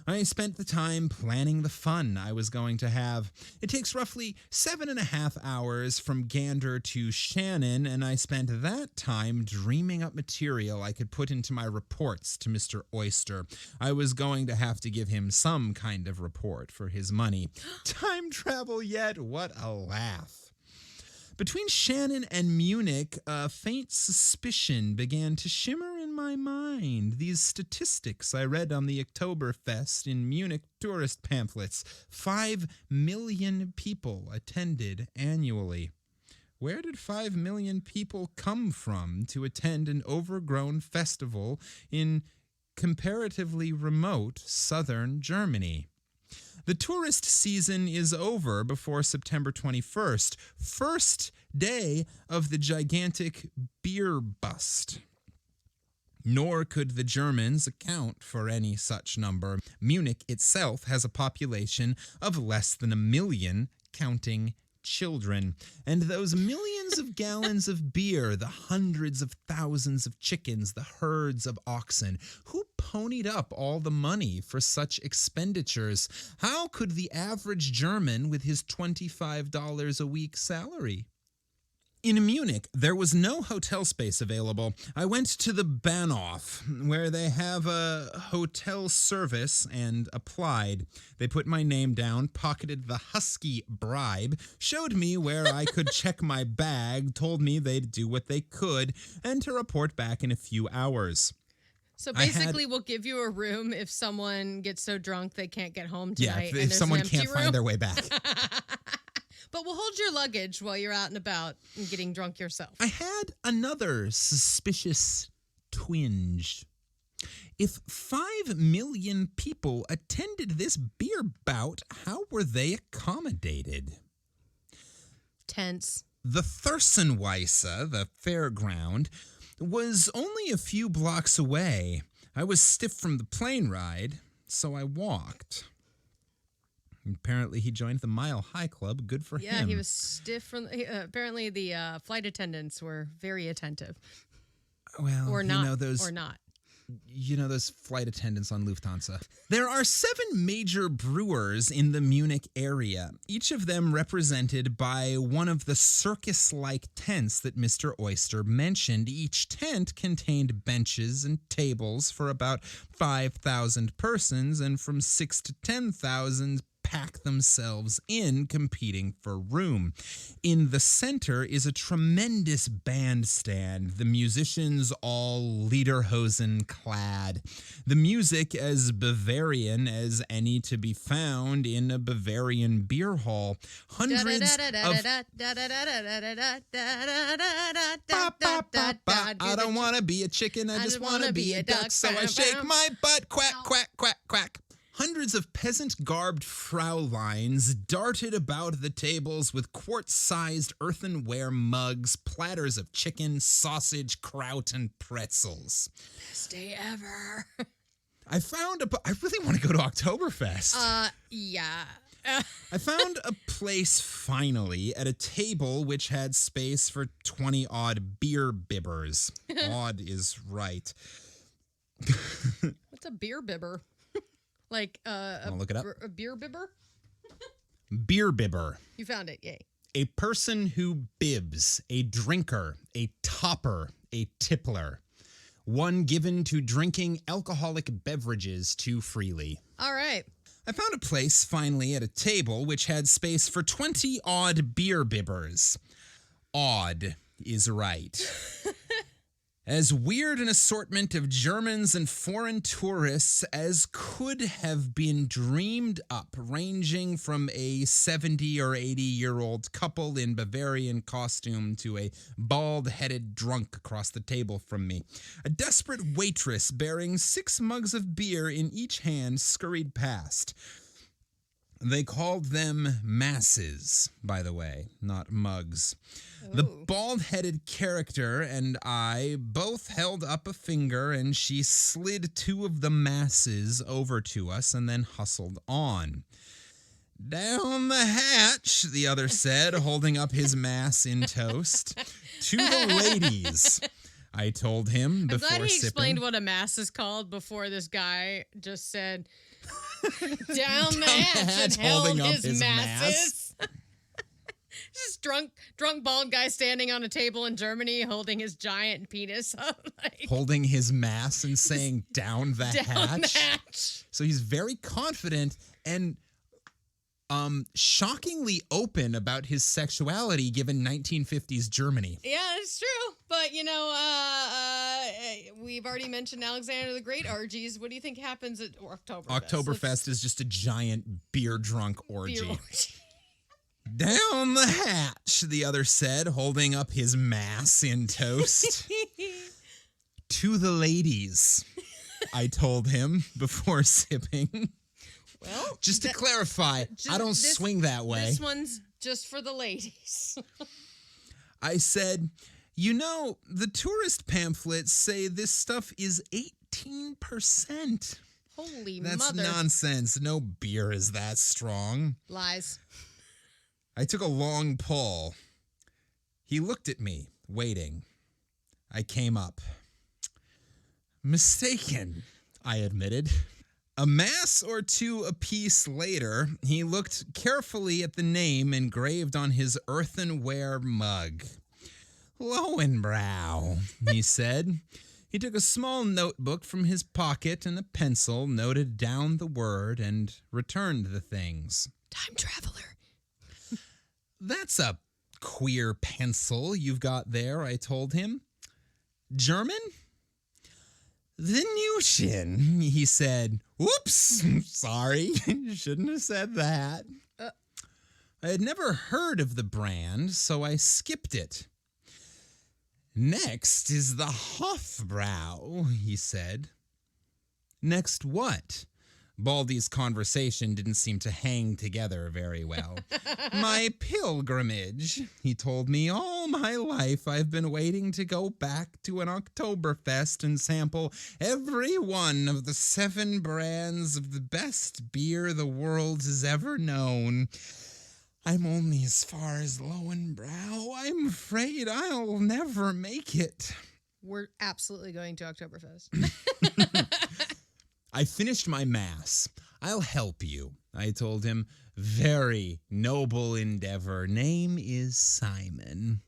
I spent the time planning the fun I was going to have. It takes roughly 7.5 hours from Gander to Shannon, and I spent that time dreaming up material I could put into my reports to Mr. Oyster. I was going to have to give him some kind of report for his money. Time travel yet? What a laugh. Between Shannon and Munich, a faint suspicion began to shimmer in my mind. These statistics I read on the Oktoberfest in Munich tourist pamphlets. 5 million people attended annually. Where did 5 million people come from to attend an overgrown festival in comparatively remote southern Germany? The tourist season is over before September 21st, first day of the gigantic beer bust. Nor could the Germans account for any such number. Munich itself has a population of less than 1 million, counting children. And those millions of gallons of beer, the hundreds of thousands of chickens, the herds of oxen, who ponied up all the money for such expenditures? How could the average German with his $25 a week salary? In Munich, there was no hotel space available. I went to the Bahnhof, where they have a hotel service, and applied. They put my name down, pocketed the husky bribe, showed me where I could check my bag, told me they'd do what they could, and to report back in a few hours. So basically, we'll give you a room if someone gets so drunk they can't get home tonight. Yeah, if someone can't find their way back. But we'll hold your luggage while you're out and about and getting drunk yourself. I had another suspicious twinge. If 5 million people attended this beer bout, how were they accommodated? Tense. The Thursenweisse, the fairground, was only a few blocks away. I was stiff from the plane ride, so I walked. Apparently, he joined the Mile High Club. Good for him. Yeah, he was stiff from. Apparently, the flight attendants were very attentive. Well, or not. Those flight attendants on Lufthansa. There are 7 major brewers in the Munich area, each of them represented by one of the circus-like tents that Mr. Oyster mentioned. Each tent contained benches and tables for about 5,000 persons and from 6,000 to 10,000 pack themselves in, competing for room. In the center is a tremendous bandstand, the musicians all lederhosen clad. The music as Bavarian as any to be found in a Bavarian beer hall. Hundreds of... I don't want to be a chicken, I just want to be a duck, so I shake my butt, quack, quack, quack, quack. Hundreds of peasant-garbed frauleins darted about the tables with quart-sized earthenware mugs, platters of chicken, sausage, kraut, and pretzels. Best day ever. I really want to go to Oktoberfest. Yeah. I found a place finally at a table which had space for 20-odd beer bibbers. Odd is right. What's a beer bibber? Like look it up. A beer bibber? Beer bibber. You found it, yay. A person who bibs, a drinker, a topper, a tippler. One given to drinking alcoholic beverages too freely. All right. I found a place finally at a table which had space for 20-odd beer bibbers. Odd is right. As weird an assortment of Germans and foreign tourists as could have been dreamed up, ranging from a 70 or 80-year-old couple in Bavarian costume to a bald-headed drunk across the table from me. A desperate waitress bearing 6 mugs of beer in each hand scurried past. They called them masses, by the way, not mugs. Ooh. The bald-headed character and I both held up a finger, and she slid 2 of the masses over to us and then hustled on. Down the hatch, the other said, holding up his mass in toast. To the ladies, I told him before sipping. I'm glad he explained what a mass is called before this guy just said... down the hatch and held his masses. Just drunk bald guy standing on a table in Germany holding his giant penis up. Holding his mass and saying down the hatch. So he's very confident and shockingly open about his sexuality given 1950s Germany. Yeah, it's true. But, we've already mentioned Alexander the Great orgies. What do you think happens at Oktoberfest? Oktoberfest is just a giant beer-drunk orgy. Down the hatch, the other said, holding up his mass in toast. To the ladies, I told him before sipping. Well, just to clarify, I don't swing that way. This one's just for the ladies. I said, the tourist pamphlets say this stuff is 18%. Holy That's mother. That's nonsense. No beer is that strong. Lies. I took a long pull. He looked at me, waiting. I came up. Mistaken, I admitted. A mass or 2 apiece later, he looked carefully at the name engraved on his earthenware mug. Lowenbrow, he said. He took a small notebook from his pocket and a pencil, noted down the word, and returned the things. Time traveler. That's a queer pencil you've got there, I told him. German? Venusian, he said. Whoops, sorry, shouldn't have said that. I had never heard of the brand, so I skipped it. Next is the Hofbrau, he said. Next what? Baldy's conversation didn't seem to hang together very well. My pilgrimage, he told me. All my life I've been waiting to go back to an Oktoberfest and sample every one of the 7 brands of the best beer the world has ever known. I'm only as far as Lowenbrow. I'm afraid I'll never make it. We're absolutely going to Oktoberfest. I finished my mass. I'll help you, I told him. Very noble endeavor. Name is Simon.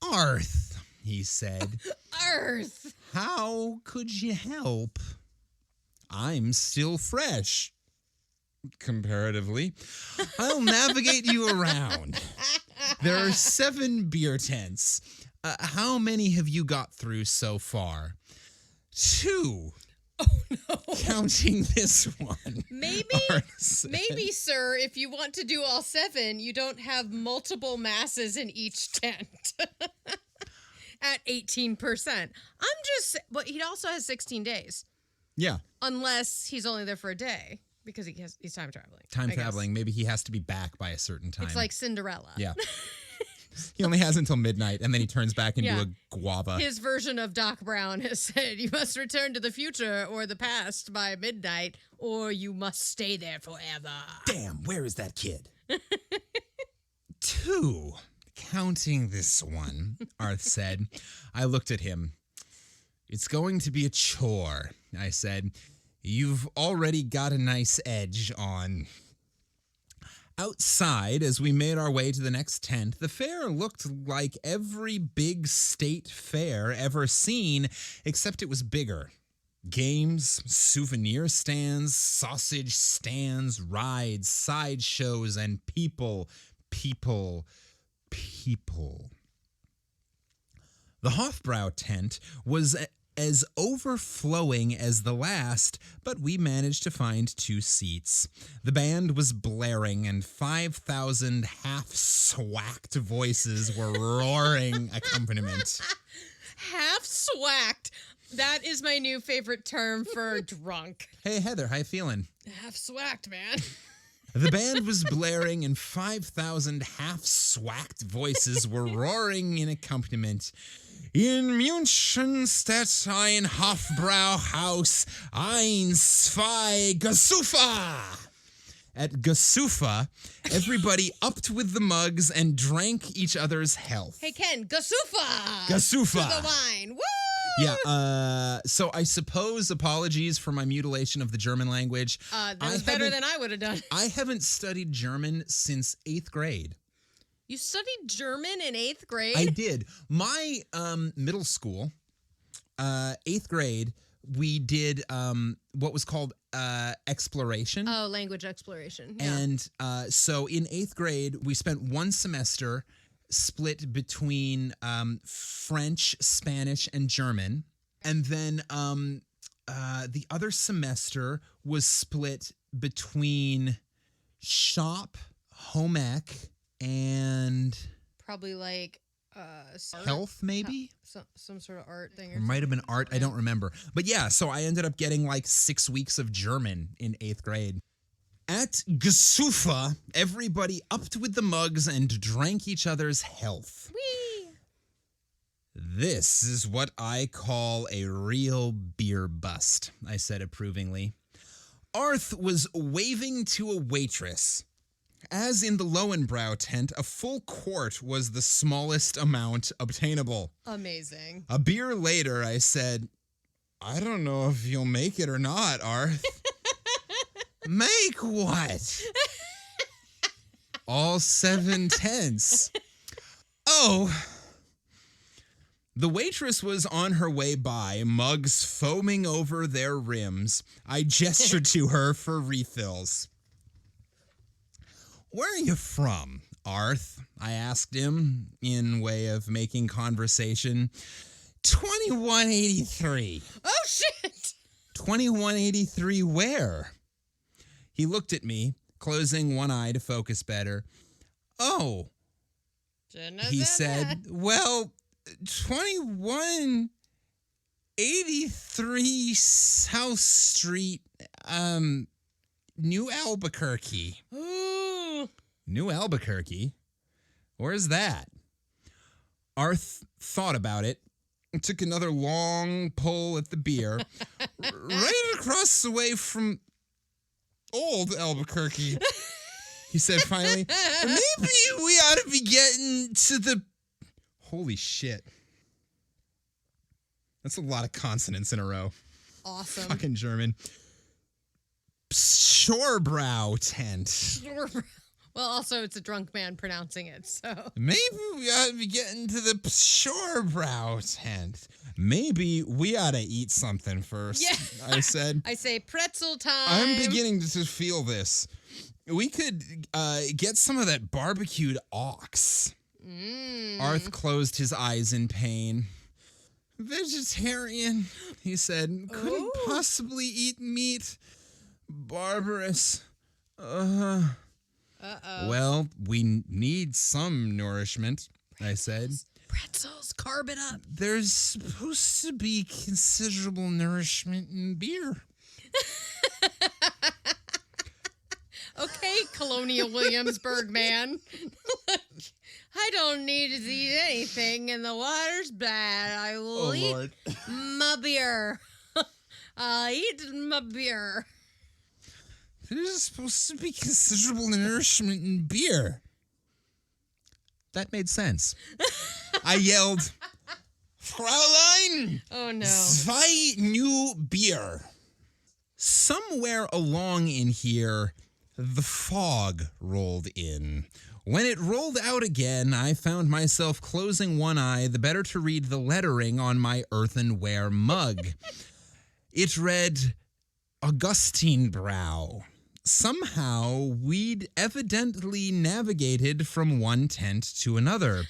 Arth, he said. Arth. How could you help? I'm still fresh. comparatively. I'll navigate you around. There are 7 beer tents. How many have you got through so far? 2. Oh, no. Counting this one. Maybe, sir, if you want to do all 7, you don't have multiple masses in each tent. At 18%. But he also has 16 days. Yeah. Unless he's only there for a day because he's time traveling. Time traveling. Maybe he has to be back by a certain time. It's like Cinderella. Yeah. He only has until midnight, and then he turns back into a guava. His version of Doc Brown has said, you must return to the future or the past by midnight, or you must stay there forever. Damn, where is that kid? 2. Counting this one, Arth said. I looked at him. It's going to be a chore, I said. You've already got a nice edge on. Outside, as we made our way to the next tent, the fair looked like every big state fair ever seen, except it was bigger. Games, souvenir stands, sausage stands, rides, sideshows, and people. The Hofbrau tent was as overflowing as the last, but we managed to find 2 seats. The band was blaring, and 5,000 half-swacked voices were roaring accompaniment. Half-swacked. That is my new favorite term for drunk. Hey, Heather, how you feeling? Half-swacked, man. The band was blaring, and 5,000 half-swacked voices were roaring in accompaniment. In München, steht ein Hofbrauhaus, 1, 2, Gasufa! At Gasufa, everybody upped with the mugs and drank each other's health. Hey, Ken, Gasufa! Gasufa! To the wine, woo! Yeah, so I suppose apologies for my mutilation of the German language. That was better than I would have done. I haven't studied German since 8th grade. You studied German in 8th grade? I did. My middle school, 8th grade, we did what was called exploration. Oh, language exploration. Yeah. And so in 8th grade, we spent 1 semester split between French, Spanish, and German. And then the other semester was split between shop, home ec, and probably like health, maybe? Some sort of art thing. Or might have been art. I don't remember. But yeah, so I ended up getting like 6 weeks of German in 8th grade. At Gasufa, everybody upped with the mugs and drank each other's health. Whee! This is what I call a real beer bust, I said approvingly. Arth was waving to a waitress. As in the Lowenbrow tent, a full quart was the smallest amount obtainable. Amazing. A beer later, I said, I don't know if you'll make it or not, Arth. Make what? All 7 tents. Oh. The waitress was on her way by, mugs foaming over their rims. I gestured to her for refills. Where are you from, Arth? I asked him, in way of making conversation. 2183. Oh, shit! 2183 where? He looked at me, closing one eye to focus better. Oh, he said, well, 2183 South Street, New Albuquerque. Ooh. New Albuquerque? Where's that? Arth thought about it, took another long pull at the beer. Right across the way from old Albuquerque, he said finally. Maybe we ought to be getting to the... Holy shit. That's a lot of consonants in a row. Awesome. Fucking German. Shorebrow tent. Well, also, it's a drunk man pronouncing it, so. Maybe we ought to be getting to the shorebrow tent. Maybe we ought to eat something first, I said. I say pretzel time. I'm beginning to feel this. We could get some of that barbecued ox. Arth closed his eyes in pain. Vegetarian, he said. Couldn't possibly eat meat. Barbarous. Well, we need some nourishment, I said. Pretzels, carb it up. There's supposed to be considerable nourishment in beer. Okay, Colonial Williamsburg man. I don't need to eat anything, and the water's bad. I will eat my beer. I'll eat my beer. There's supposed to be considerable nourishment in beer. That made sense. I yelled, Fraulein! Oh, no. Zwei new Bier. Somewhere along in here, the fog rolled in. When it rolled out again, I found myself closing one eye the better to read the lettering on my earthenware mug. It read, Augustine Brow. Somehow, we'd evidently navigated from one tent to another.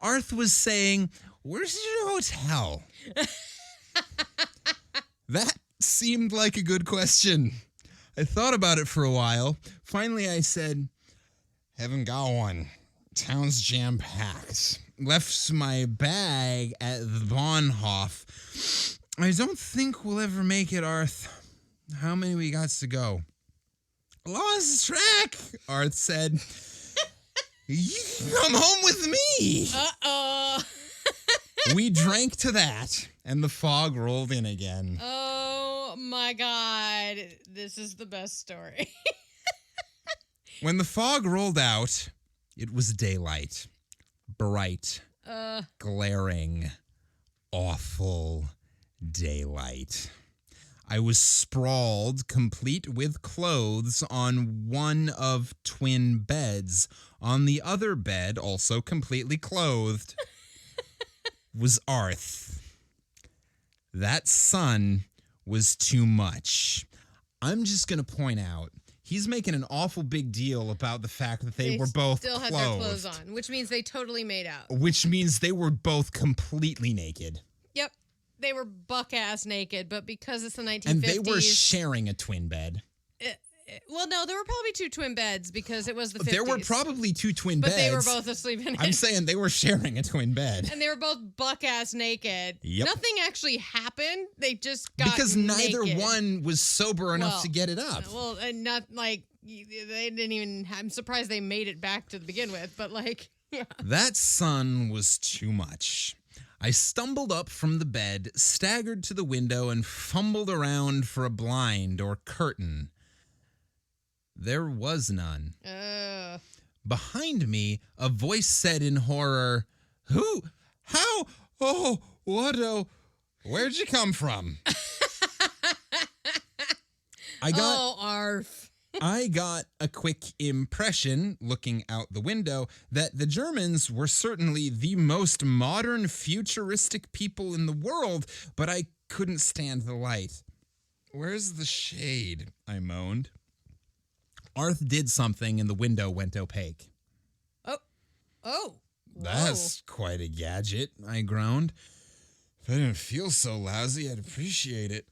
Arth was saying, where's your hotel? That seemed like a good question. I thought about it for a while. Finally, I said, haven't got one. Town's jam-packed. Left my bag at the Bahnhof. I don't think we'll ever make it, Arth. How many we got to go? Lost track, Arth said. You can come home with me. Uh-oh. We drank to that, and the fog rolled in again. Oh, my God. This is the best story. When the fog rolled out, it was daylight. Bright, glaring, awful daylight. I was sprawled, complete with clothes, on one of twin beds. On the other bed, also completely clothed, was Arth. That sun was too much. I'm just going to point out, he's making an awful big deal about the fact that they were both still clothed. Had their clothes on, which means they totally made out. Which means they were both completely naked. Yep. They were buck-ass naked, but because it's the 1950s... And they were sharing a twin bed. Well, no, there were probably two twin beds because it was the 50s. There were probably two twin beds. But they were both asleep in it. I'm saying they were sharing a twin bed. And they were both buck-ass naked. Yep. Nothing actually happened. They just got Because neither naked. one was sober enough to get it up. Well, and not like... They didn't even... I'm surprised they made it back to begin with, but like... Yeah. That sun was too much. I stumbled up from the bed, staggered to the window, and fumbled around for a blind or curtain. There was none. Behind me, a voice said in horror, Who? How? Oh, what? Oh, where'd you come from? Arf. I got a quick impression, looking out the window, that the Germans were certainly the most modern, futuristic people in the world, but I couldn't stand the light. Where's the shade? I moaned. Arth did something and the window went opaque. Oh. That's quite a gadget, I groaned. If I didn't feel so lousy, I'd appreciate it.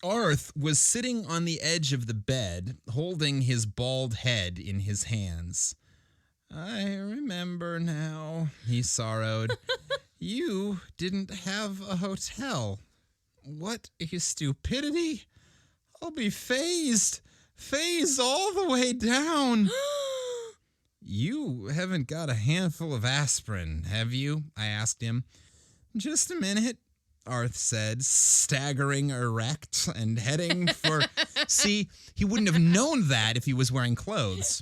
Arth was sitting on the edge of the bed, holding his bald head in his hands. I remember now, he sorrowed. You didn't have a hotel. What a stupidity. I'll be phased all the way down. You haven't got a handful of aspirin, have you? I asked him. Just a minute, Arth said, staggering erect and heading for... See, he wouldn't have known that if he was wearing clothes.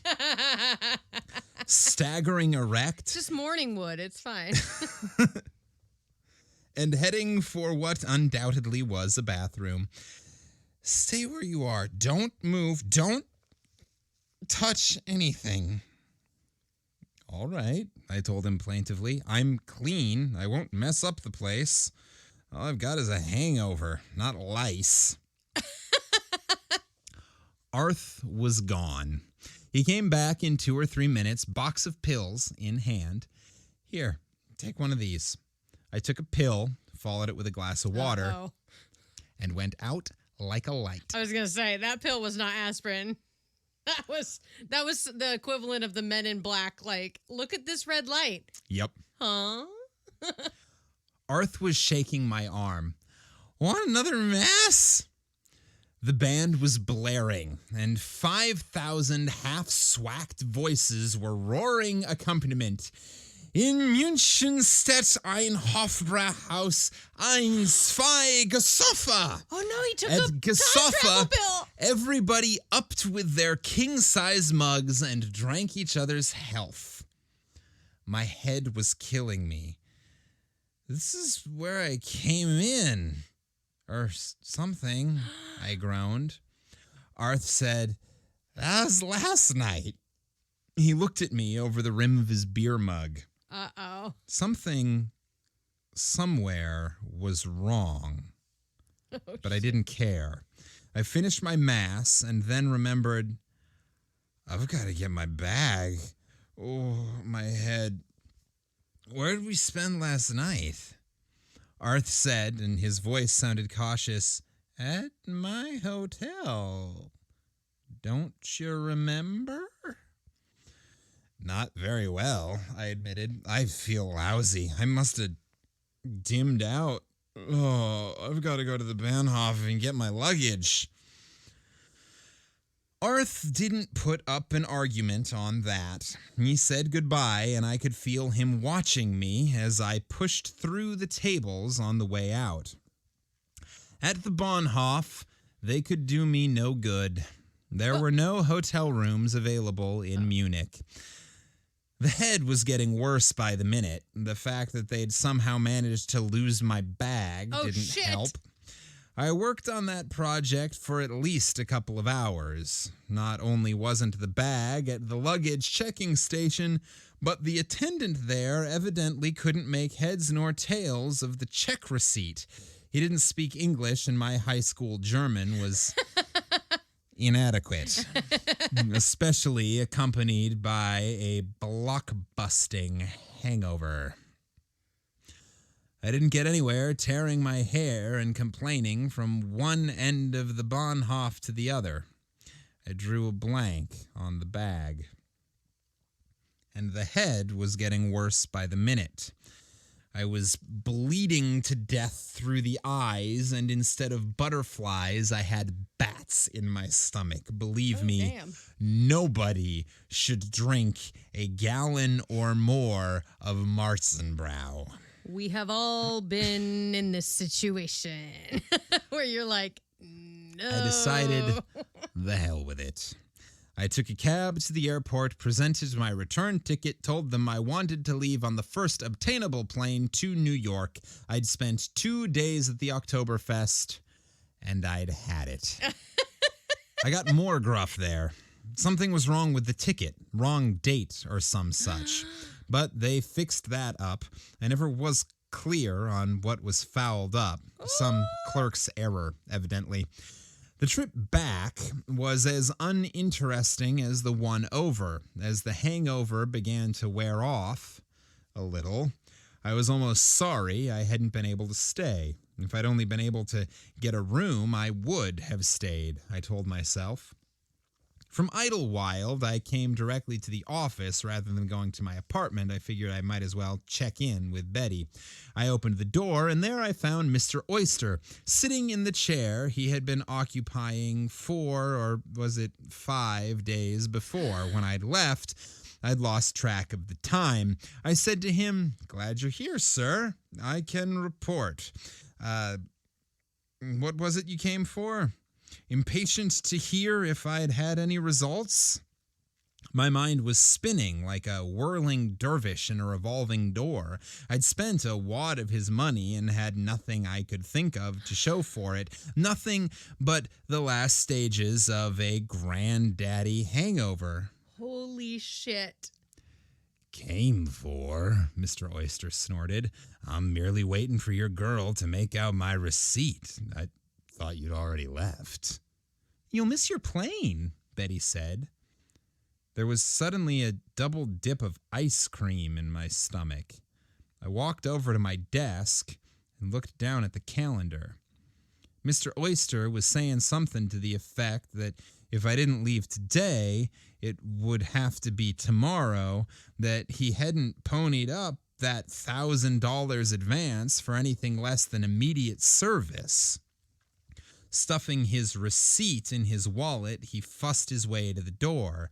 Staggering erect. Just morning wood, it's fine. And heading for what undoubtedly was a bathroom. Stay where you are. Don't move. Don't touch anything. All right, I told him plaintively. I'm clean. I won't mess up the place. All I've got is a hangover, not lice. Arth was gone. He came back in 2 or 3 minutes, box of pills in hand. Here, take one of these. I took a pill, followed it with a glass of water, and went out like a light. I was going to say, that pill was not aspirin. That was the equivalent of the Men in Black, like, look at this red light. Yep. Huh? Arth was shaking my arm. Want another mess? The band was blaring, and 5,000 half-swacked voices were roaring accompaniment. In München steht ein Hofbrauhaus, 1, 2, Gesoffa. Oh no, he took At a time travel pill. Everybody upped with their king-size mugs and drank each other's health. My head was killing me. This is where I came in. Or something, I groaned. Arth said, that was last night. He looked at me over the rim of his beer mug. Uh-oh. Something, somewhere, was wrong. But I didn't care. I finished my mass and then remembered, I've got to get my bag. Oh, my head. Where did we spend last night? Arth said, and his voice sounded cautious, at my hotel. Don't you remember? Not very well, I admitted. I feel lousy. I must have dimmed out. Oh, I've got to go to the Bahnhof and get my luggage. Arth didn't put up an argument on that. He said goodbye, and I could feel him watching me as I pushed through the tables on the way out. At the Bahnhof, they could do me no good. There were no hotel rooms available in Munich. The head was getting worse by the minute. The fact that they'd somehow managed to lose my bag didn't help. I worked on that project for at least a couple of hours. Not only wasn't the bag at the luggage checking station, but the attendant there evidently couldn't make heads nor tails of the check receipt. He didn't speak English, and my high school German was inadequate, especially accompanied by a block-busting hangover. I didn't get anywhere tearing my hair and complaining from one end of the Bahnhof to the other. I drew a blank on the bag. And the head was getting worse by the minute. I was bleeding to death through the eyes, and instead of butterflies, I had bats in my stomach. Believe me, nobody should drink a gallon or more of Marzenbrau. We have all been in this situation where you're like, no. I decided, the hell with it. I took a cab to the airport, presented my return ticket, told them I wanted to leave on the first obtainable plane to New York. I'd spent 2 days at the Oktoberfest, and I'd had it. I got more gruff there. Something was wrong with the ticket, wrong date or some such. But they fixed that up. I never was clear on what was fouled up. Some clerk's error, evidently. The trip back was as uninteresting as the one over. As the hangover began to wear off a little, I was almost sorry I hadn't been able to stay. If I'd only been able to get a room, I would have stayed, I told myself. From Idlewild, I came directly to the office rather than going to my apartment. I figured I might as well check in with Betty. I opened the door, and there I found Mr. Oyster, sitting in the chair he had been occupying 4 or was it 5 days before. When I'd left, I'd lost track of the time. I said to him, "Glad you're here, sir. I can report. What was it you came for? Impatient to hear if I'd had any results?" My mind was spinning like a whirling dervish in a revolving door. I'd spent a wad of his money and had nothing I could think of to show for it. Nothing but the last stages of a granddaddy hangover. Holy shit. Came for, Mr. Oyster snorted. I'm merely waiting for your girl to make out my receipt. I thought you'd already left. You'll miss your plane, Betty said. There was suddenly a double dip of ice cream in my stomach. I walked over to my desk and looked down at the calendar. Mr. Oyster was saying something to the effect that if I didn't leave today, it would have to be tomorrow, that he hadn't ponied up that $1,000 advance for anything less than immediate service. Stuffing his receipt in his wallet, he fussed his way to the door.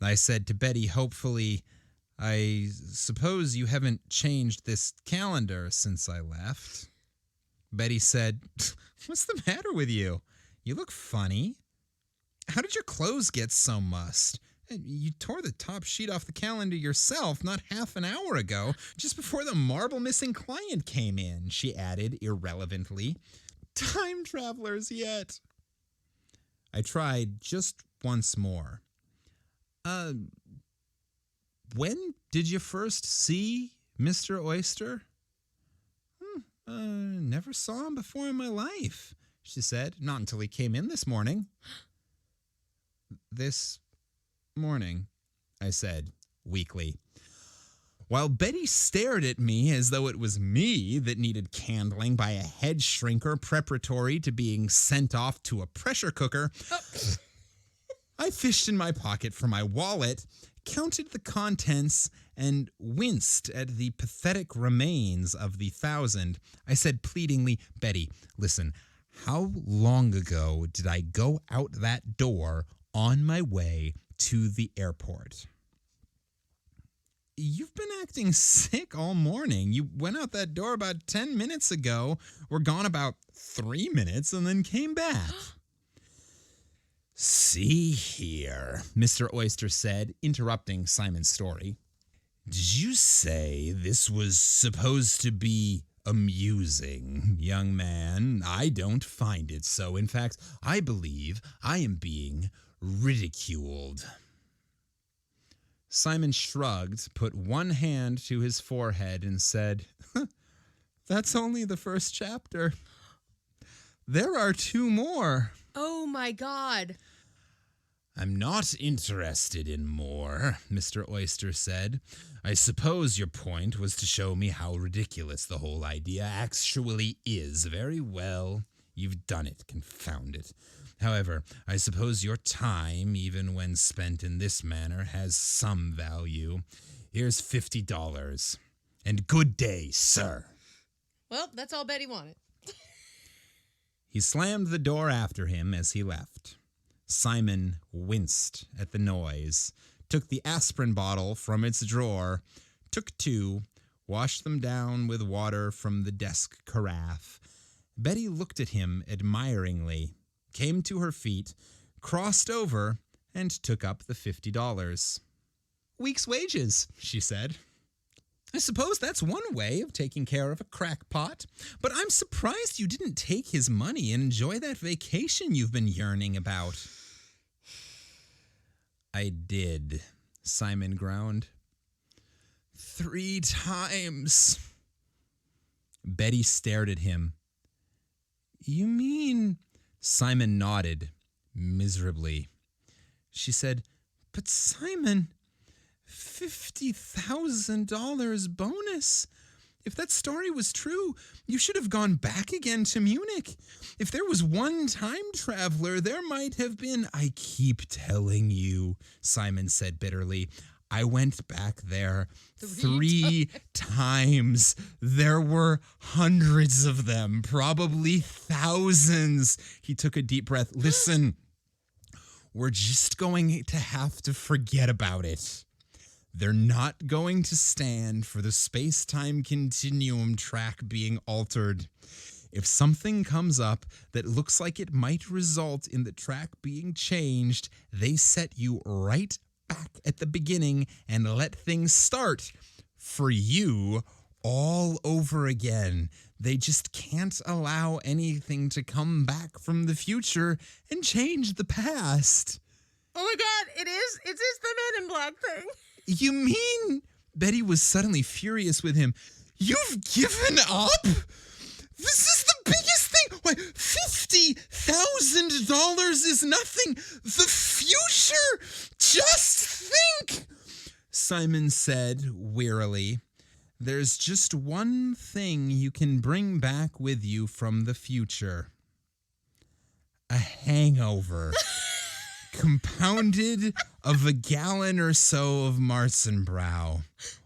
I said to Betty, hopefully, I suppose you haven't changed this calendar since I left. Betty said, what's the matter with you? You look funny. How did your clothes get so mussed? You tore the top sheet off the calendar yourself not half an hour ago, just before the marble-missing client came in, she added irrelevantly. Time travelers yet. I tried just once more. When did you first see Mr. Oyster? Never saw him before in my life, she said. Not until he came in this morning. This morning, I said weakly. While Betty stared at me as though it was me that needed candling by a head shrinker preparatory to being sent off to a pressure cooker, I fished in my pocket for my wallet, counted the contents, and winced at the pathetic remains of the 1,000. I said pleadingly, Betty, listen, how long ago did I go out that door on my way to the airport? You've been acting sick all morning. You went out that door about 10 minutes ago, were gone about 3 minutes, and then came back. See here, Mr. Oyster said, interrupting Simon's story. Did you say this was supposed to be amusing, young man? I don't find it so. In fact, I believe I am being ridiculed. Simon shrugged, put one hand to his forehead, and said, That's only the first chapter. There are 2 more. Oh, my God. I'm not interested in more, Mr. Oyster said. I suppose your point was to show me how ridiculous the whole idea actually is. Very well. You've done it, confound it. However, I suppose your time, even when spent in this manner, has some value. Here's $50. And good day, sir. Well, that's all Betty wanted. He slammed the door after him as he left. Simon winced at the noise, took the aspirin bottle from its drawer, took 2, washed them down with water from the desk carafe. Betty looked at him admiringly, came to her feet, crossed over, and took up the $50. Week's wages, she said. I suppose that's one way of taking care of a crackpot, but I'm surprised you didn't take his money and enjoy that vacation you've been yearning about. I did, Simon groaned. 3 times. Betty stared at him. You mean... Simon nodded, miserably. She said, But Simon, $50,000 bonus. If that story was true, you should have gone back again to Munich. If there was one time traveler, there might have been. I keep telling you, Simon said bitterly. I went back there 3 times. There were hundreds of them, probably thousands. He took a deep breath. Listen, we're just going to have to forget about it. They're not going to stand for the space-time continuum track being altered. If something comes up that looks like it might result in the track being changed, they set you right back at the beginning and let things start for you all over again. They just can't allow anything to come back from the future and change the past. Oh my God, it is. It's just the Men in Black thing. You mean? Betty was suddenly furious with him. You've given up? This is the biggest thing. Why, $50,000 is nothing. The future? Just think. Simon said wearily, there's just one thing you can bring back with you from the future. A hangover. Compounded of a gallon or so of Marzenbrow.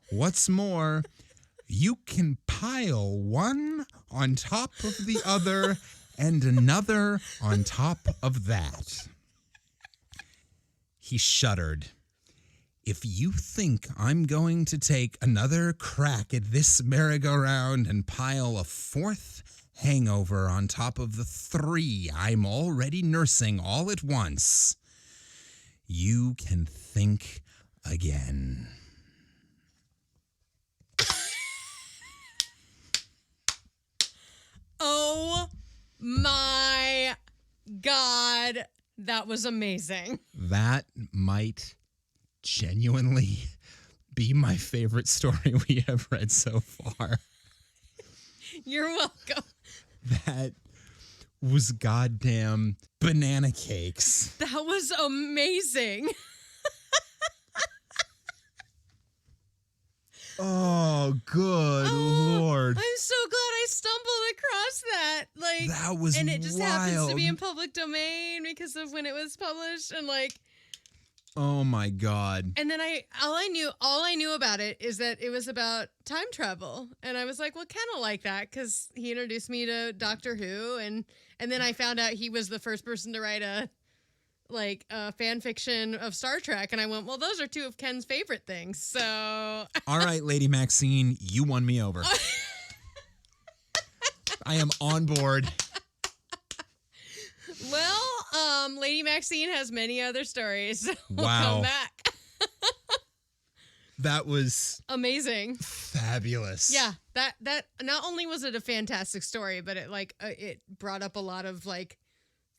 What's more, you can pile one on top of the other and another on top of that. He shuddered. If you think I'm going to take another crack at this merry-go-round and pile a fourth hangover on top of the 3 I'm already nursing all at once, you can think again. Oh my God, that was amazing. That might genuinely be my favorite story we have read so far. You're welcome. That was goddamn banana cakes. That was amazing. Oh, good Lord. I'm so glad I stumbled across that. That was and it just wild. happens to be in public domain because of when it was published and oh my God. And then all I knew about it is that it was about time travel. And I was like, well, kind of like that because he introduced me to Doctor Who. And then I found out he was the first person to write a fan fiction of Star Trek. And I went, well, those are 2 of Ken's favorite things. So. All right, Lady Maxine, you won me over. I am on board. Well, Lady Maxine has many other stories. We'll Wow. come back. That was amazing. Fabulous. Yeah, that not only was it a fantastic story, but it brought up a lot of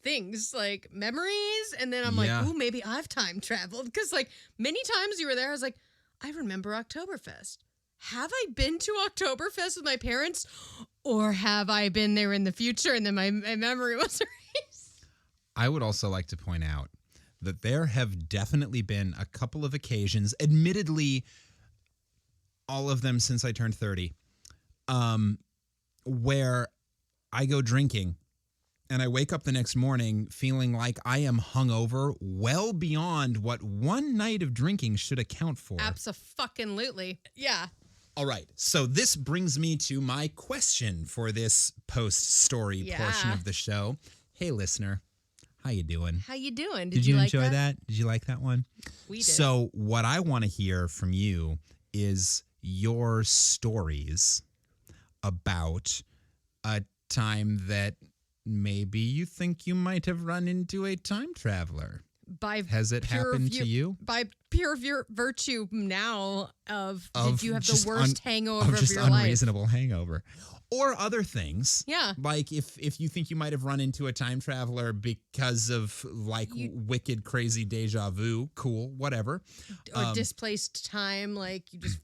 things like memories, and then I'm ooh, maybe I've time traveled because many times you were there, I was like, I remember Oktoberfest. Have I been to Oktoberfest with my parents, or have I been there in the future and then my memory was erased? I would also like to point out that there have definitely been a couple of occasions, admittedly, all of them since I turned 30, where I go drinking and I wake up the next morning feeling like I am hungover well beyond what one night of drinking should account for. Abso-fucking-lutely. Yeah. All right. So this brings me to my question for this post-story portion of the show. Hey, listener. How you doing? How you doing? Did you enjoy that? Did you like that one? We did. So what I want to hear from you is your stories about a time that maybe you think you might have run into a time traveler. Has it happened to you? By pure virtue now of did you have the worst hangover of your life? Just unreasonable hangover. Or other things. Yeah. Like if you think you might have run into a time traveler because of wicked, crazy deja vu, cool, whatever. Or displaced time, you just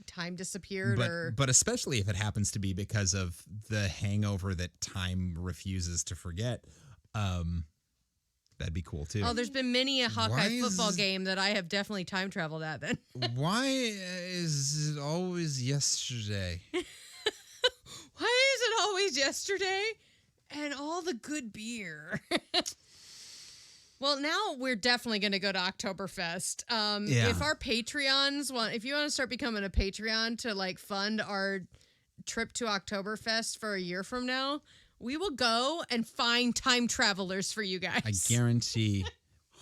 time disappeared. But especially if it happens to be because of the hangover that time refuses to forget. That'd be cool too. Oh, there's been many a Hawkeye football game that I have definitely time traveled at then. Why is it always yesterday? Why is it always yesterday? And all the good beer. Well, now we're definitely going to go to Oktoberfest. If our Patreons if you want to start becoming a Patreon to fund our trip to Oktoberfest for a year from now, we will go and find time travelers for you guys. I guarantee,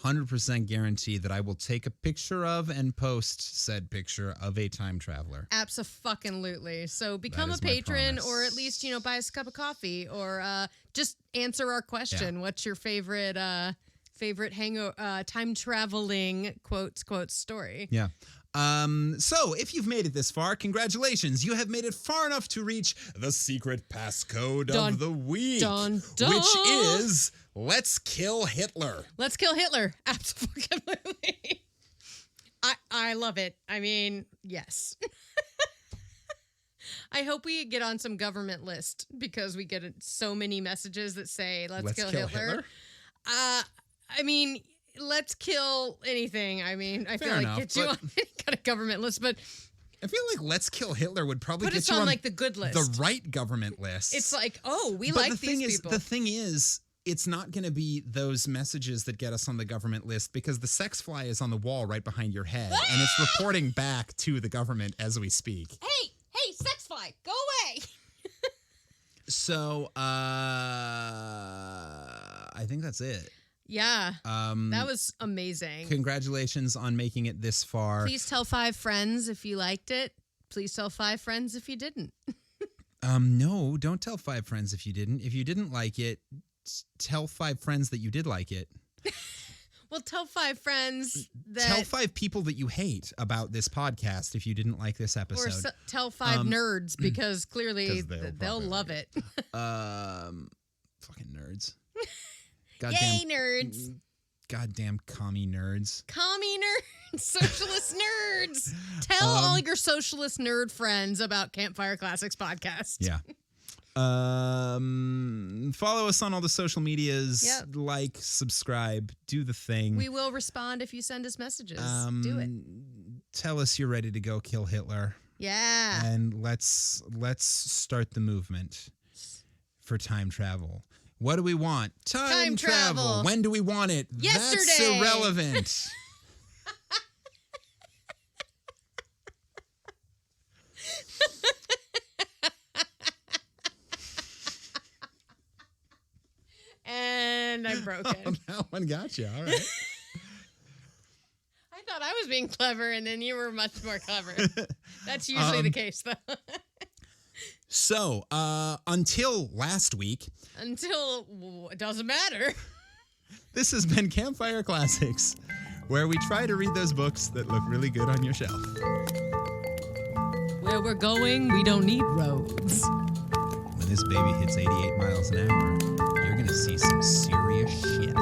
100% guarantee that I will take a picture of and post said picture of a time traveler. Abso-fucking-lutely. So become a patron, or at least, buy us a cup of coffee, or just answer our question. Yeah. What's your favorite favorite time traveling quotes story. Yeah. So if you've made it this far, congratulations. You have made it far enough to reach the secret passcode of the week, which is let's kill Hitler. Let's kill Hitler. Absolutely. I love it. I mean, yes. I hope we get on some government list because we get so many messages that say, let's kill Hitler. I mean, let's kill anything. I mean, I feel like get you on any kind of government list, but I feel like let's kill Hitler would probably get you on like the good list. The right government list. It's like, oh, we like these people. The thing is, it's not going to be those messages that get us on the government list because the sex fly is on the wall right behind your head and it's reporting back to the government as we speak. Hey, sex fly, go away. So, I think that's it. Yeah, that was amazing. Congratulations on making it this far. Please tell 5 friends if you liked it. Please tell 5 friends if you didn't. No, don't tell 5 friends if you didn't. If you didn't like it, tell 5 friends that you did like it. Well, tell 5 friends that... Tell 5 people that you hate about this podcast if you didn't like this episode. Or tell 5 nerds because clearly they'll love it. Fucking nerds. Yay, nerds. Goddamn commie nerds. Commie nerds. Socialist nerds. Tell all your socialist nerd friends about Campfire Classics podcast. Yeah. Follow us on all the social medias. Yep. Like, subscribe, do the thing. We will respond if you send us messages. Do it. Tell us you're ready to go kill Hitler. Yeah. And let's start the movement for time travel. What do we want? Time travel. When do we want it? Yesterday. That's irrelevant. And I'm broken. Oh, that one got you. All right. I thought I was being clever, and then you were much more clever. That's usually the case, though. So, until last week. Until it doesn't matter. This has been Campfire Classics, where we try to read those books that look really good on your shelf. Where we're going, we don't need roads. When this baby hits 88 miles an hour, you're going to see some serious shit.